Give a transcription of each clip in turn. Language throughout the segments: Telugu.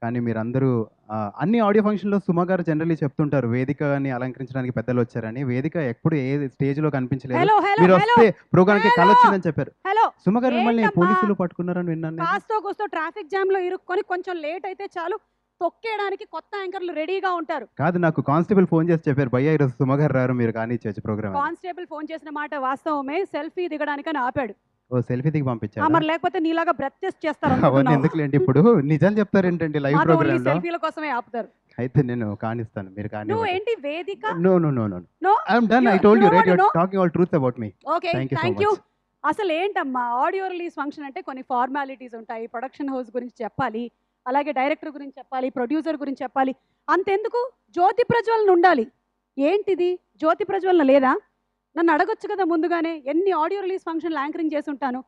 కానీ మీరందరూ అన్ని ఆడియో ఫంక్షన్‌లో సుమ గారు జనరల్లీ చెప్తుంటారు, వేదికని అలంకరించడానికి పెద్దలొచ్చారని. వేదిక ఎప్పుడు ఏ స్టేజ్‌లో కనిపించలేదు. హలో హలో హలో మీరొస్తే ప్రోగ్రామ్‌కి హలో కలొచ్చిందని చెప్పారు. హలో సుమ గారు మిమ్మల్ని ఏంటమ్మా పోలీసులు పట్టుకున్నారని విన్నాను నేను. కాస్తో కూస్తో ట్రాఫిక్ జామ్ లో ఇరుక్కొని కొంచెం లేట్ అయితే చాలు తొక్కేయడానికి కొత్త యాంకర్లు రెడీగా ఉంటారు. కాదు, నాకు కానిస్టేబుల్ ఫోన్ చేసి చెప్పారు, భయ్యా ఈరోజు సుమ గారు రారు, మీరు కానిచ్చేయచ్చు ప్రోగ్రామ్ అని. కానిస్టేబుల్ ఫోన్ చేసిన మాట వాస్తవమే, సెల్ఫీ దిగడానికని ఆపాడు. ఓ సెల్ఫీ దిగి పంపించారా? మరి లేకపోతే నీలాగా బ్రెత్ టెస్ట్ చేస్తారు అవన్నీ అనుకుంటున్నావా? ఎందుకులేండి, ఇప్పుడు నిజాలు చెప్తారేంటండి లైవ్ మాతో ఓన్లీ ప్రోగ్రామ్‌లో? సెల్ఫీల కోసమే ఆపుతారు. అయితే నేను కానిస్తాను, మీరు నువ్వు కానివ్వండి. ఏంటి వేదిక? No no no no no I'm done. I You- told you you know right, what, your no? Talking all truth about me. Okay thank you so thank you. Much. అసలు ఏంటమ్మా ఆడియో రిలీజ్ ఫంక్షన్ అంటే కొన్ని ఫార్మాలిటీస్ ఉంటాయి, ప్రొడక్షన్ హౌస్ గురించి చెప్పాలి, అలాగే డైరెక్టర్ గురించి చెప్పాలి, ప్రొడ్యూసర్ గురించి చెప్పాలి. అంతెందుకు జ్యోతి ప్రజ్వలన ఉండాలి. ఏంటిది జ్యోతి ప్రజ్వలన లేదా? నన్ను అడగొచ్చు కదా ముందుగానే. ఎన్ని ఆడియో రిలీజ్ ఫంక్షన్లు యాంకరింగ్ చేసి ఉంటాను.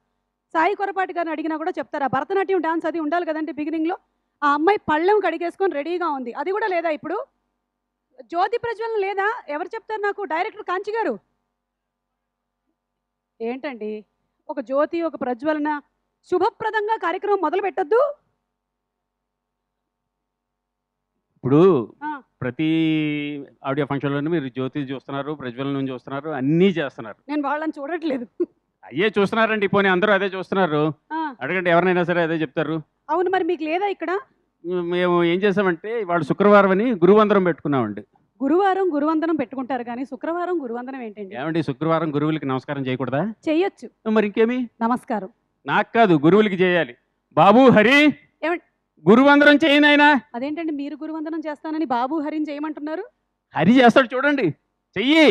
సాయి కొరపాటి గారిని అడిగినా కూడా చెప్తారా, భరతనాట్యం డాన్స్ అది ఉండాలి కదంటే బిగినింగ్లో. ఆ అమ్మాయి పళ్ళెం కడిగేసుకొని రెడీగా ఉంది, అది కూడా లేదా ఇప్పుడు? జ్యోతి ప్రజ్వలన లేదా? ఎవరు చెప్తారు నాకు? డైరెక్టర్ కాంచి గారు. ఏంటండి ఒక జ్యోతి ఒక ప్రజ్వలన శుభప్రదంగా కార్యక్రమం మొదలు పెట్టొద్దు? ఇప్పుడు ఆ. ప్రతి ఆడియో ఫంక్షన్లోనే మీరు జ్యోతి చూస్తున్నారు, ప్రజ్వలనం చూస్తున్నారు, అన్నీ చేస్తున్నారు. నేను వాళ్ళని చూడట్లేదు. అయ్యే చూస్తున్నారండి, పోనీ అందరూ అదే చూస్తున్నారు. ఆ, అడగండి ఎవరినైనా సరే అదే చెప్తారు. అవును, మరి మీకు లేదా ఇక్కడ? మేము ఏం చేసామంటే ఇవాళ శుక్రవారం అని గురువందరం పెట్టుకున్నామండి. గురువారం గురువందనం పెట్టుకుంటారు కానీ శుక్రవారం గురువందనం ఏంటండి? ఏమండి శుక్రవారం గురువులకి నమస్కారం చేయకూడదా? చెయ్యొచ్చు. మరి ఇంకేమి? నమస్కారం. నాకు కాదు, గురువులకి చేయాలి. బాబు హరి ఏమండి? గురువందరం చేయను ఆయన. అదేంటండి మీరు గురువందనం చేస్తానని బాబు హరిని చేయమంటున్నారు? హరి చేస్తాడు చూడండి, చెయ్యి.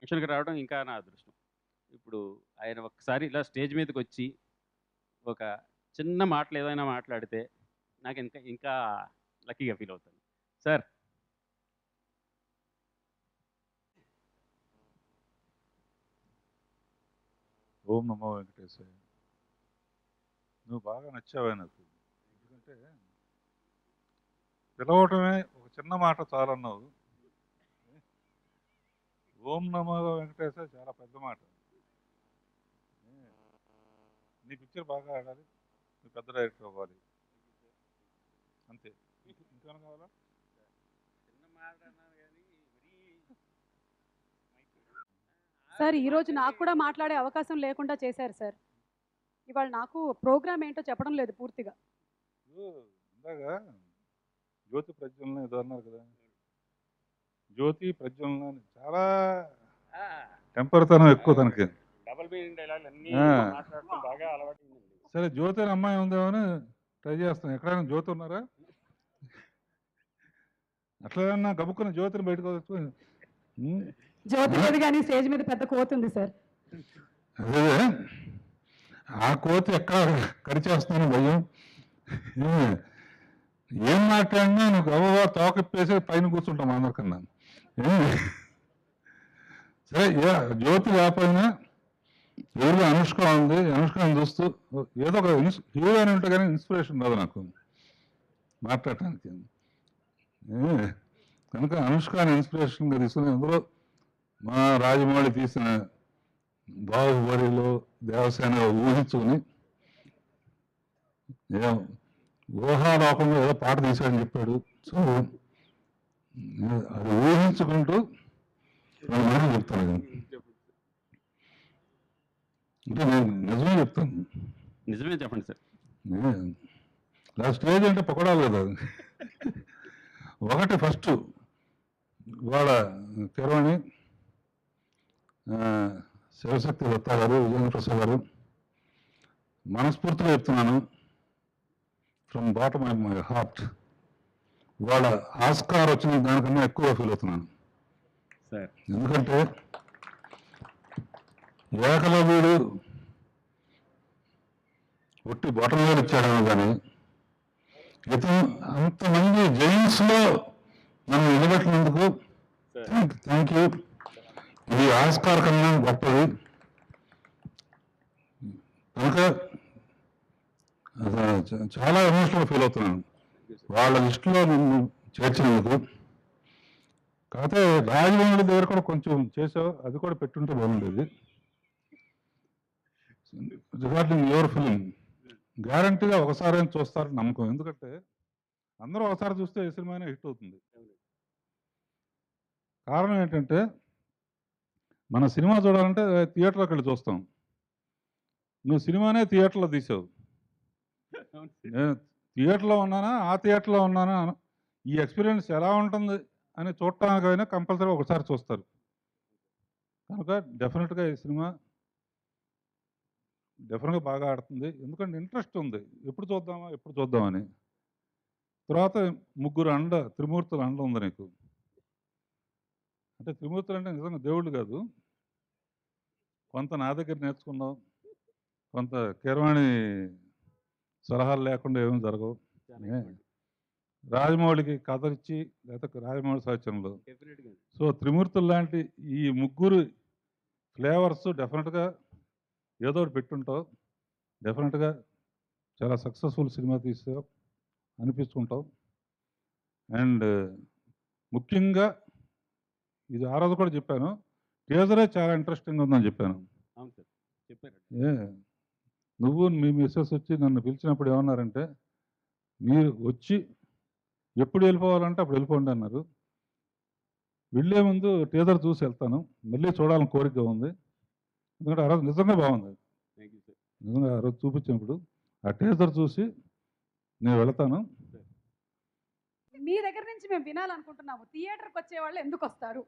ఫంక్షన్కి రావడం ఇంకా నా అదృష్టం. ఇప్పుడు ఆయన ఒక్కసారి ఇలా స్టేజ్ మీదకి వచ్చి ఒక చిన్న మాటలు ఏదైనా మాట్లాడితే నాకు ఇంకా ఇంకా లక్కీగా ఫీల్ అవుతాను. సార్ ఓం నమో వెంకటేశాయ. నువ్వు బాగా నచ్చావే నాకు. ఎందుకంటే పిలవటమే ఒక చిన్న మాట చాలన్నావు. ఓం నమో వెంకటేశాయ చాలా పెద్ద మాట. నీ పిక్చర్ బాగా ఆడాలి, నువ్వు పెద్ద డైరెక్టర్ అవ్వాలి, అంతే. ఇంకేమైనా కావాలా? సార్ ఈరోజు నాకు కూడా మాట్లాడే అవకాశం లేకుండా చేశారు సార్. ఇవాళ నాకు ప్రోగ్రామ్ ఏంటో చెప్పడం లేదు పూర్తిగా. ఇందాక జ్యోతి ప్రజ్వలన ఏదో అన్నారు కదా, జ్యోతి ప్రజ్వలన అని చాలా టెంపర్తనం ఎక్కువ తనకి. డబుల్ మీనింగ్ డైలాగ్ అన్నీ ఆ. మాట్లాడటం బాగా అలవాటు. సరే జ్యోతి అని అమ్మాయి ఉందేమో అని ట్రై చేస్తాను. ఎక్కడైనా జ్యోతి ఉన్నారా? అట్లా ఏమన్నా గబుక్కున్న జ్యోతిని బయటకు వచ్చి జ్యోతి లేదు కానీ స్టేజ్ మీద పెద్ద కోతుంది సార్. అదే ఆ కోతి ఎక్కడ కరిచేస్తాను భయం. ఏం మాట్లాడినా నువ్వు గబగబా తోకప్పేసి పైన కూర్చుంటాం అందరికన్నా. సరే జ్యోతి లేకపోయినా ఎవరిలో అనుష్క ఉంది, అనుష్కని చూస్తూ ఏదో ఒక హీరోయిన్ ఉంటే కానీ ఇన్స్పిరేషన్ రాదు నాకు మాట్లాడటానికి. కనుక అనుష్కని ఇన్స్పిరేషన్గా తీసుకుని అందులో మా రాజమౌళి తీసిన బాహుబలిలో దేవసేన ఊహించుకుని ఊహాలోకంలో ఏదో పాట తీశాడని చెప్పాడు. సో అది ఊహించుకుంటూ రెండు మాటలు చెప్తాను. అంటే నేను నిజమే చెప్తాను. నిజమే చెప్పండి సార్. నా స్టేజ్ అంటే పొగడాలి కదా. ఒకటి ఫస్ట్ వాళ్ళ కిరవాణి, శివశక్తి దత్తా గారు, విజేంద్ర ప్రసాద్ గారు, మనస్ఫూర్తిగా చెప్తున్నాను from bottom of my heart, వాళ్ళ ఆస్కార్ వచ్చిన దానికన్నా ఎక్కువ ఫీల్ అవుతున్నాను. సార్ ఎందుకంటే ఏకలవ్యుడు ఒట్టి బొటనవేలు ఇచ్చాడేమో కానీ ఇతను అంతమంది జైన్స్లో నన్ను నిలబెట్టినందుకు థ్యాంక్ యూ. ఇది ఆస్కార్ కన్నా గొప్పది. కనుక చాలా ఎమోషనల్ ఫీల్ అవుతున్నాను వాళ్ళ లిస్టులో నన్ను చేర్చినందుకు. కాకపోతే రాజమౌళి దగ్గర కూడా కొంచెం చేసావు, అది కూడా పెట్టుంటే బాగుండేది. రిగార్డింగ్ యువర్ ఫిలిం గ్యారంటీగా ఒకసారి చూస్తారని నమ్మకం. ఎందుకంటే అందరూ ఒకసారి చూస్తే ఏ సినిమా హిట్ అవుతుంది. కారణం ఏంటంటే మన సినిమా చూడాలంటే థియేటర్లోకి వెళ్ళి చూస్తాం. నువ్వు సినిమానే థియేటర్లో తీసావు. నేను థియేటర్లో ఉన్నానా ఆ థియేటర్లో ఉన్నానా ఈ ఎక్స్పీరియన్స్ ఎలా ఉంటుంది అని చూడటానికైనా కంపల్సరీ ఒకసారి చూస్తారు. కనుక డెఫినెట్గా ఈ సినిమా డెఫినెట్గా బాగా ఆడుతుంది. ఎందుకంటే ఇంట్రెస్ట్ ఉంది, ఎప్పుడు చూద్దామని. తర్వాత త్రిమూర్తుల అండ ఉంది నీకు. అంటే త్రిమూర్తులు అంటే నిజంగా దేవుళ్ళు కాదు, కొంత నా దగ్గర నేర్చుకున్నావు, కొంత కీరవాణి సలహాలు లేకుండా ఏమీ జరగవు. రాజమౌళికి కథ ఇచ్చి లేకపోతే రాజమౌళి సాహిత్యంలో సో త్రిమూర్తులు లాంటి ఈ ముగ్గురు ఫ్లేవర్స్ డెఫినెట్గా ఏదో ఒకటి పెట్టుంటావు. డెఫినెట్గా చాలా సక్సెస్ఫుల్ సినిమా తీసావు అనిపిస్తుంటావు. అండ్ ముఖ్యంగా ఇది ఆ రోజు కూడా చెప్పాను, టీజరే చాలా ఇంట్రెస్టింగ్ ఉందని చెప్పాను. నువ్వు మీ మిస్సెస్ వచ్చి నన్ను పిలిచినప్పుడు ఏమన్నారంటే, మీరు వచ్చి ఎప్పుడు వెళ్ళిపోవాలంటే అప్పుడు వెళ్ళిపోండి అన్నారు. వెళ్ళే ముందు టీజర్ చూసి వెళ్తాను, మళ్ళీ చూడాలని కోరిక ఉంది. ఎందుకంటే ఆ రోజు నిజంగా బాగుంది. నిజంగా ఆ రోజు చూపించినప్పుడు ఆ టీజర్ చూసి నేను వెళతాను. మీ దగ్గర నుంచి మేము వినాలనుకుంటున్నాము, థియేటర్కి వచ్చే వాళ్ళు ఎందుకు వస్తారు?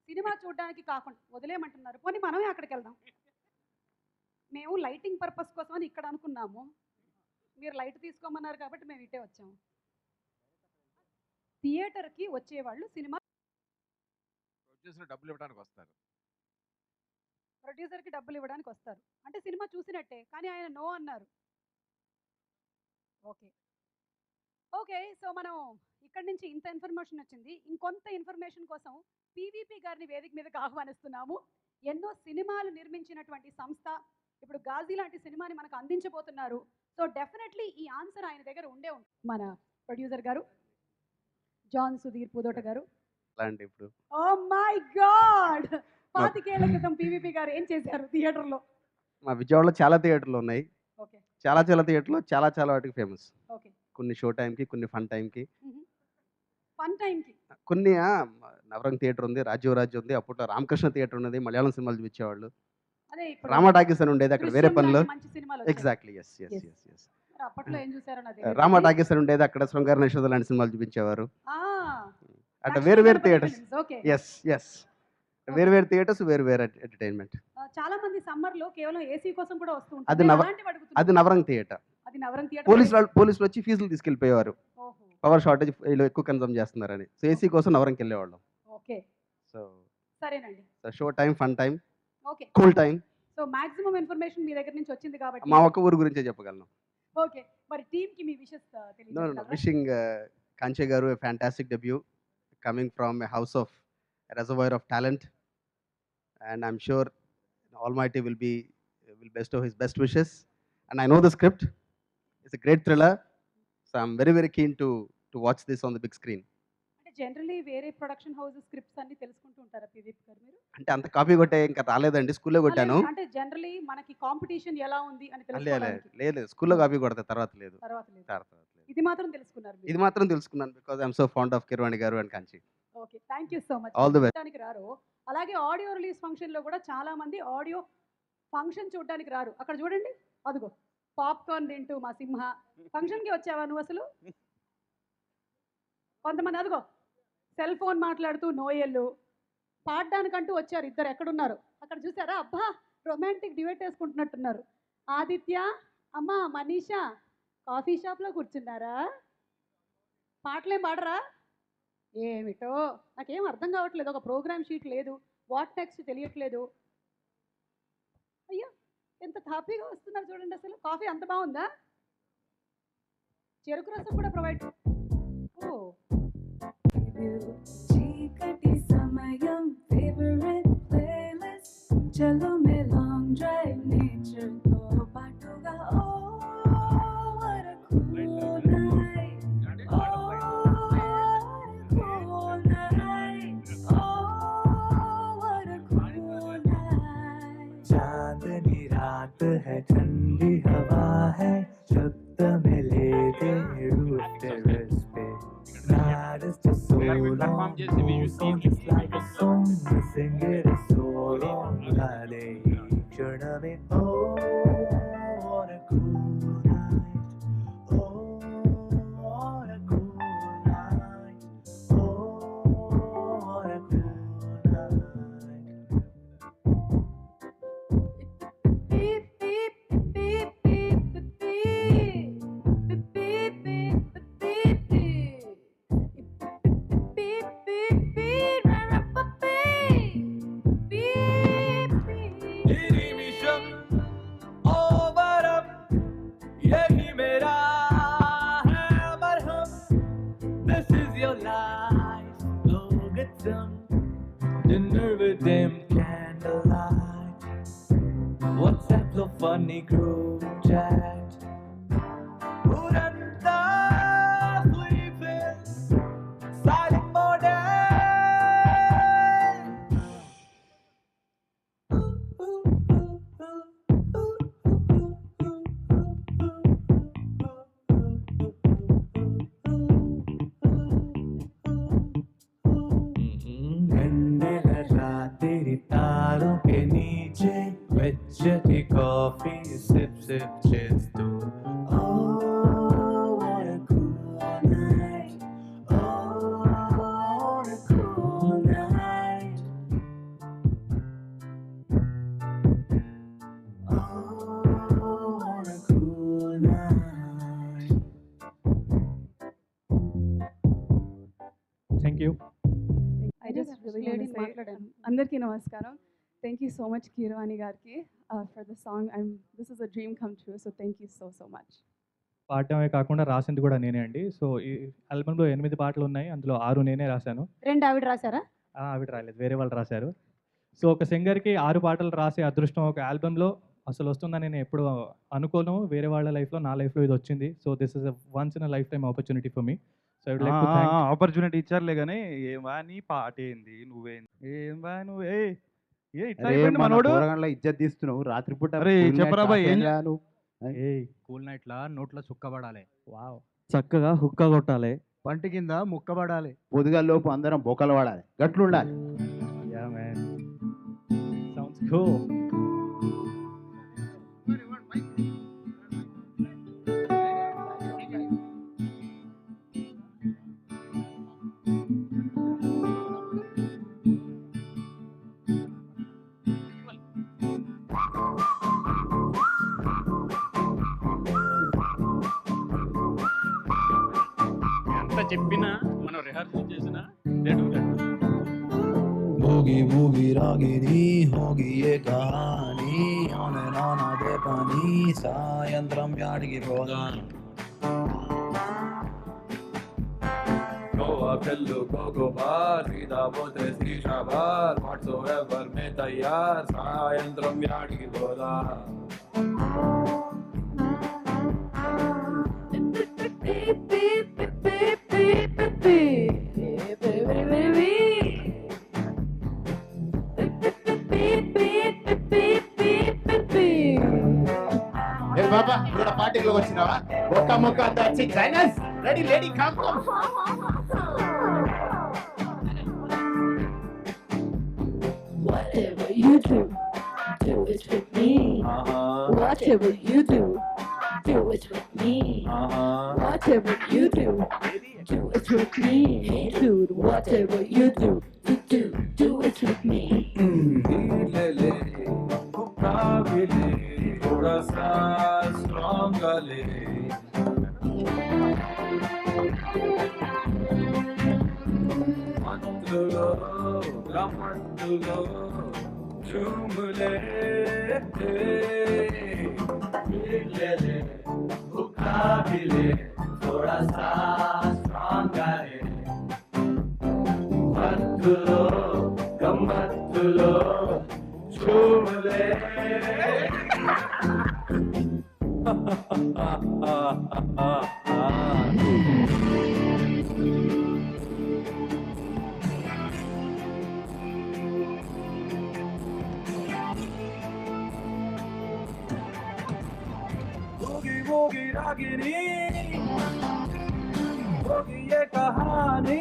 సినిమా చూడడానికి కాకుండా వదిలేయమంటున్నారు. పోనీ మనమే అక్కడికి వెళ్దాం. మేము లైటింగ్ పర్పస్ కోసం అని ఇక్కడ అనుకున్నాము, మీరు లైట్ తీసుకోమన్నారు కాబట్టి మేము ఇటే వచ్చాము. థియేటర్కి వచ్చేవాళ్ళు సినిమా ప్రొడ్యూసర్కి డబ్బులు ఇవ్వడానికి వస్తారు అంటే సినిమా చూసినట్టే, కానీ ఆయన నో అన్నారు. ఓకే ఓకే, సో మనం ఇక్కడి నుంచి ఇంత ఇన్ఫర్మేషన్ వచ్చింది. ఇంకొంత ఇన్ఫర్మేషన్ కోసం పీవీపీ గారిని వేదిక మీదకి ఆహ్వానిస్తున్నాము. ఎన్నో సినిమాలు నిర్మించినటువంటి సంస్థ, ఇప్పుడు గాజీ లాంటి సినిమాని మనకు అందించబోతున్నారు. సో డెఫినెట్లీ ఈ ఆన్సర్ ఆయన దగ్గర ఉండే ఉంటుంది. మన ప్రొడ్యూసర్ గారు జాన్ సుధీర్ పూదోట గారు. ఇప్పుడు ఓ మై గాడ్, 25 ఏళ్ల క్రితం పీవీపీ గారు ఏం చేశారు థియేటర్లో? మా విజయవాడలో చాలా థియేటర్లు ఉన్నాయి. ఓకే చాలా థియేటర్లు చాలా వాటికి ఫేమస్. ఓకే, కొన్ని షో టైంకి, కొన్ని ఫన్ టైంకి, ఫన్ టైంకి. కొన్ని నవరంగ్ థియేటర్ ఉంది, రాజ్యం ఉంది, అప్పట్లో రామకృష్ణ థియేటర్ ఉన్నది, మలయాళం సినిమాలు చూపించేవాళ్ళు. అదే ఇప్పుడు రామా టాకీస్ అని ఉండేది అక్కడ వేరే పనిలో. మంచి సినిమాలు వచ్చాయి. Exactly yes. మరి అప్పట్లో ఏం చూసారో నాకు తెలియదు. రామా టాకీస్ అని ఉండేది అక్కడ, శృంగార నక్షత్రం లాంటి సినిమాలు చూపించేవారు. ఆ, అట్లా వేరు థియేటర్స్. ఓకే, ఎస్ వేరు థియేటర్స్, వేరు ఎంటర్టైన్మెంట్. చాలా మంది సమ్మర్ లో కేవలం ఏసీ కోసం కూడా వస్తూ ఉంటారు. అది అది నవరంగ్ థియేటర్. అది నవరంగ్ థియేటర్. పోలీసులు వచ్చి ఫీజులు తీసుకెళ్ళిపోయేవారు, పవర్ షార్టేజ్ వీళ్ళు ఎక్కువ కన్సమ్ చేస్తున్నారని. సో ఏసీ కోసం నవరంకి వెళ్ళేవాళ్ళం. ఓకే, సో సరేనండి. Show time, fun time, okay, cool time. So maximum information మీ దగ్గర నుంచి వచ్చింది కాబట్టి మా ఒక్క ఊరు గురించే చెప్పగలను. ఓకే, మరి టీమ్ కి మీ విషెస్ తెలియజేస్తారా? విషింగ్ కాంచే గారు a fantastic debut coming from a house of a reservoir of talent, and I'm sure Almighty will bestow his best wishes. And I know the script, it's a great thriller, so I'm very keen to watch this on the big screen. అంటే జనరల్లీ వేరే ప్రొడక్షన్ హౌస్ స్క్రిప్ట్స్ అన్ని తెలుసుకుంటూ ఉంటారా పీవీపీ గారు మీరు? అంటే అంత కాపీ కొట్టే ఇంకా రాలేదండి, స్కూల్లో కొట్టాను. అంటే జనరల్లీ మనకి కాంపిటీషన్ ఎలా ఉంది అని లేదు తెలుసుకోవడానికి. స్కూల్లో కాపీ కొడతా, తర్వాత లేదు. ఇది మాత్రం తెలుసుకున్నారు మీరు? ఇది మాత్రం తెలుసుకున్నాను, because I'm so fond of Keeravani గారు and Kanchi. Okay, thank you so much. All the best. చూడడానికి రారు, అలాగే ఆడియో రిలీజ్ ఫంక్షన్ లో కూడా చాలా మంది ఆడియో ఫంక్షన్ చూడడానికి రారు. అక్కడ చూడండి, అదిగో పాప్కార్న్ తింటూ మా సింహ. ఫంక్షన్కి వచ్చావా నువ్వు అసలు? కొంతమంది అదిగో సెల్ ఫోన్ మాట్లాడుతూ నోయళ్ళు పాడడానికంటూ వచ్చారు. ఇద్దరు ఎక్కడున్నారు అక్కడ చూసారా? అబ్బా, రొమాంటిక్ డిబేట్ వేసుకుంటున్నట్టున్నారు. ఆదిత్య, అమ్మ మనీషా కాఫీ షాప్లో కూర్చున్నారా? పాటలేం పాడరా? ఏమిటో నాకేం అర్థం కావట్లేదు. ఒక ప్రోగ్రామ్ షీట్ లేదు, వాట్ నెక్స్ట్ తెలియట్లేదు. అయ్యో ఎంత హ్యాపీగా వస్తున్నారు చూడండి. అసలు కాఫీ అంత బాగుందా? చెరుకు రసం కూడా ప్రొవైడ్. ఓ చీకటి సమయం ఫేవరెట్ ప్లేలిస్ట్ చలో మే లాంగ్ డ్రైవ్ నేచర్ తో పాటుగా ఓ what a cool night oh what a cool night oh what a cool night चांदनी रात है ठंडी हवा है छत में लेटे रूफ टेरेस पे night is just so long song is like a song sing it is so long lale क्षण में oh what a cool night oh what a cool night oh what a cool night beep beep beep beep beep beep beep beep beep beep beep beep निमिषम ओवरम यही मेरा है मरहम This is your life go get some dinner with them candlelight WhatsApp lo funny group chat uranta sleeping silent mode तेरी तारों के नीचे వెచ్చటి కాఫీ sip sip చేస్తూ oh what a cool night oh what a cool night oh what a cool night Thank you. I just really want to say మాట్లాడాను. అందరికీ నమస్కారం. Thank you so much Keeravani గారికి for the song. This is a dream come true. So thank you so much. పాడటమే కాకుండా రాసింది కూడా నేనే అండి. సో ఈ ఆల్బమ్‌లో 8 పాటలు ఉన్నాయి. అందులో 6 నేనే రాశాను. 2 ఆవిడ రాశారా? ఆవిడ రాలేదు, వేరే వాళ్ళు రాశారు. సో ఒక సింగర్‌కి 6 పాటలు రాసే అదృష్టం ఒక ఆల్బమ్‌లో అసలు వస్తుందని నేను ఎప్పుడు అనుకోను. వేరే వాళ్ళ లైఫ్‌లో, నా లైఫ్‌లో ఇది వచ్చింది. So this is a once in a lifetime opportunity for me. So I would like to thank opportunity ఇచ్చారులే కానీ ఏమా నీ పాట ఏంది నువ్వేంది ఏమా నువ్వు ఏ ఇట్లా అరే అయిపోయింది మన మనోడు పోరగాళ్ళ ఇజ్జత్ తీస్తున్నావు రాత్రిపూట. అరే cool night చెప్పరా బాయ్, ఏం రాసేయాలి. ఏయ్ కూల్ నైట్లా నోట్లో చుక్కబడాలి, వావ్ చక్కగా హుక్క కొట్టాలి, పంటి కింద ముక్కబడాలి, పొద్దుగాలోపు అందరం బొక్కలు వాడాలి, గట్లు ఉండాలి. Yeah man sounds cool. ఎంత చెప్పినా మనం రిహార్సల్ చేసినా भोगी भोगी रागिनी होगी ये कहानी आने नाना दे पानी सायंत्रम याडिगी పోదాం गोवा पिल्लू कोको बार सीधा बोते शीशा बार whatsoever में तैयार सायंत्रम याडिगी పోదాం ఏ బాబా ఇక్కడ పార్టీలోకి వచ్చినావా? ఒక్క మొక్క అంతా వచ్చి జైనస్ ready lady come come. Whatever you do it with me. Whatever you do it with me. Whatever you do it with me. Hey dude, whatever you do it with me. ले ले हुक्का भी ले थोड़ा सा स्ट्रॉन्ग ले మందులో రమ్మందులో झूम ले ले ले भूखा भी ले थोड़ा सा स्ट्रॉन्ग ले मत्तुलो गम्मत्तुलो झूम ले होगी होगी रागिनी होगी ये कहानी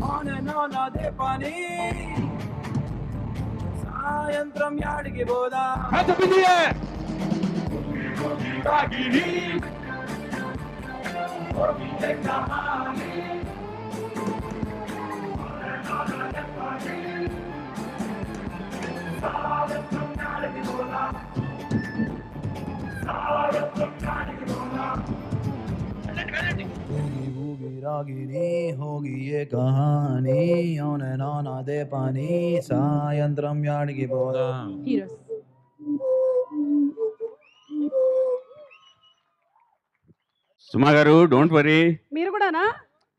ऑन एंड ऑन आधे पानी సాయంత్రం యాడికి పోదా రాగిని होगी ये कहानी సాయంత్రం యాడికి పోదా होगी होगी रागिनी होगी ये कहानी ऑन एंड ऑन आधे पानी సాయంత్రం యాడికి పోదా హీరోస్ సుమా గారు డోంట్ వరీ. మీరు కూడానా?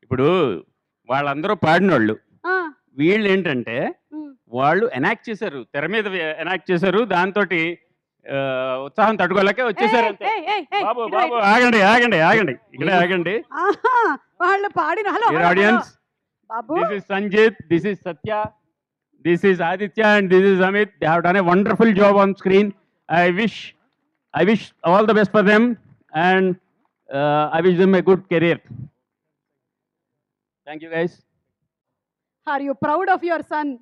ఇప్పుడు వాళ్ళందరూ పాడినోళ్ళు, ఆ, వీళ్ళు ఏంటంటే ఉమ్. వాళ్ళు ఎనాక్ట్ చేశారు, తెర మీద ఎనాక్ట్ చేశారు, దాంతో ఉత్సాహం తట్టుకోలేక వచ్చేసారు అంతే. ఏయ్, ఏయ్, ఏయ్, బాబు ఇటు బాబు వైపు. ఆగండి ఆగండి ఆగండి, ఇక్కడే ఆగండి. ఆహా, వాళ్ళు పాడిన hello Dear hello, audience, hello. Babu this is Sanjit, this is Satya, this is Aditya, and this is Amit. They have done a wonderful job on screen. I wish all the best for them, and I wish them a good career. Thank you guys. Are you proud of your son?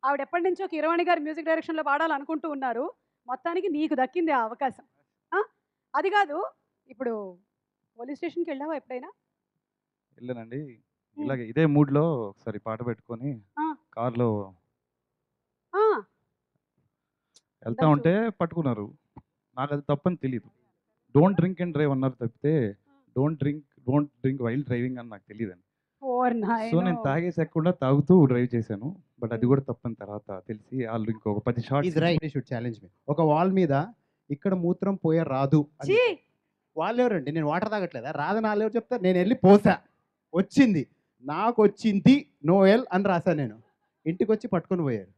ఆవిడ ఎప్పటి నుంచో కిరవాణి గారి మ్యూజిక్ డైరెక్షన్లో పాడాలనుకుంటూ ఉన్నారు. మొత్తానికి నీకు దక్కింది ఆ అవకాశం. ఆ, అది కాదు, ఇప్పుడు పోలీస్ స్టేషన్కి వెళ్ళావా ఎప్పుడైనా? వెళ్ళానండి. ఇలాగే ఇదే మూడ్లో ఒకసారి పాట పెట్టుకొని ఆ. కార్లో ఆ, వెళ్తా ఉంటే పట్టుకున్నారు. నాకు అది తప్పని తెలియదు. డోంట్ డ్రింక్ అండ్ డ్రైవ్ అన్నారు తప్పితే డోంట్ డ్రింక్ వైల్డ్ డ్రైవింగ్ అని నాకు తెలియదండి. ఓర్ సో నాయనో. నేను తాగేసకుండా తాగుతూ డ్రైవ్ చేశాను. బట్ అది కూడా తప్పని తర్వాత తెలిసి వాళ్ళు ఇంకొక 10 shorts is right, should challenge me. ఒక వాల్ మీద ఇక్కడ మూత్రం పోయే రాదు అని ఛీ, వాళ్ళు ఎవరండి? నేను వాటర్ తాగట్లేదా? రాదని వాళ్ళు ఎవరు చెప్తారు? నేను వెళ్ళి పోసా, వచ్చింది, నాకు వచ్చింది నోయల్ అని రాసా. నేను ఇంటికి వచ్చి పట్టుకొని పోయారు.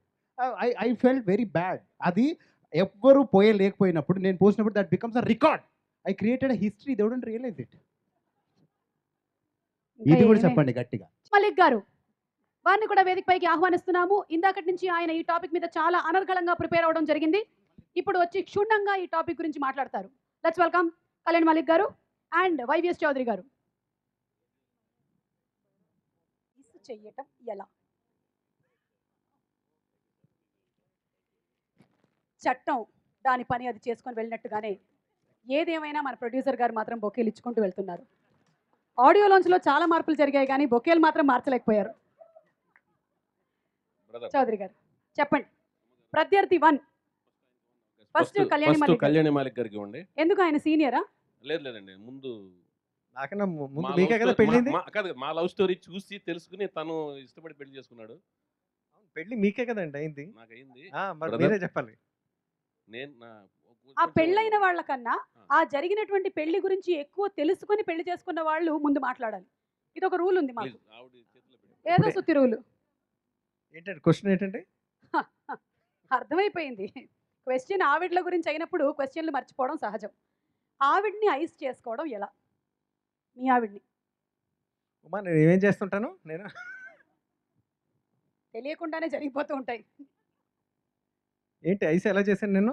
I felt very bad. అది ఎవ్వరు పోయలేకపోయినప్పుడు నేను పోసినప్పుడు that becomes a record. I created a history, they wouldn't realise it. ఇంకా ఇది కూడా ఏమీ- చెప్పండి గట్టిగా. మలిక్ గారు, వారిని కూడా వేదికపైకి ఆహ్వానిస్తున్నాము. ఇందాకటి నుంచి ఆయన ఈ టాపిక్ మీద చాలా అనర్గళంగా ప్రిపేర్ అవ్వడం జరిగింది. ఇప్పుడు వచ్చి క్షుణ్ణంగా ఈ టాపిక్ గురించి మాట్లాడతారు. లెట్స్ వెల్కమ్ కళ్యాణ్ మలిక్ గారు అండ్ వైవిఎస్ చౌదరి గారు. చెయ్యటం ఎలా? చట్టం దాని పని అది చేసుకొని వెళ్ళినట్టుగానే ఏదేమైనా మన ప్రొడ్యూసర్ గారు మాత్రం బొకేలు ఇచ్చుకుంటూ వెళ్తున్నారు. ఆడియో లాంచ్లో చాలా మార్పులు జరిగాయి కానీ బొకేలు మాత్రం మార్చలేకపోయారు. చౌదరి గారు చెప్పండి. ప్రత్యర్థి 1 ఫస్ట్ కళ్యాణి మలిక్ గారు. కళ్యాణి మాలిక్ గారికి ఇవ్వండి. ఎందుకు ఆయన సీనియరా? లేదండి, ముందు నాకన్నా ముందు మా మీకే love కదా story- పెళ్ళింది. కాదు, మా లవ్ స్టోరీ చూసి తెలుసుకుని తను ఇష్టపడి పెళ్లి చేసుకున్నాడు. పెళ్ళి మీకే కదండి అయింది. నాకైంది. మరి Brother, మీరే చెప్పాలి. నేను ఆ పెళ్ళైన వాళ్ళకన్నా ఆ జరిగినటువంటి పెళ్లి గురించి ఎక్కువ తెలుసుకొని పెళ్లి చేసుకున్న వాళ్ళు ముందు మాట్లాడాలి. ఇది ఒక రూల్ ఉంది మాకు, ఆవిడ చేతిలో పెట్టి ఏదో సుత్తి రూలు. ఏంటంటే క్వశ్చన్ ఏంటంటే అర్థమైపోయింది. క్వశ్చన్ ఆవిడ్ల గురించి అయినప్పుడు క్వశ్చన్లు మర్చిపోవడం సహజం. ఆవిడ్ని ఐస్ చేసుకోవడం ఎలా? మీ ఆవిడ్ని ఉమా నేను ఏమేం చేస్తుంటాను నేను తెలియకుండానే జరిగిపోతూ ఉంటాయి. ఏంటి ఐస్ ఎలా చేశాను నేను?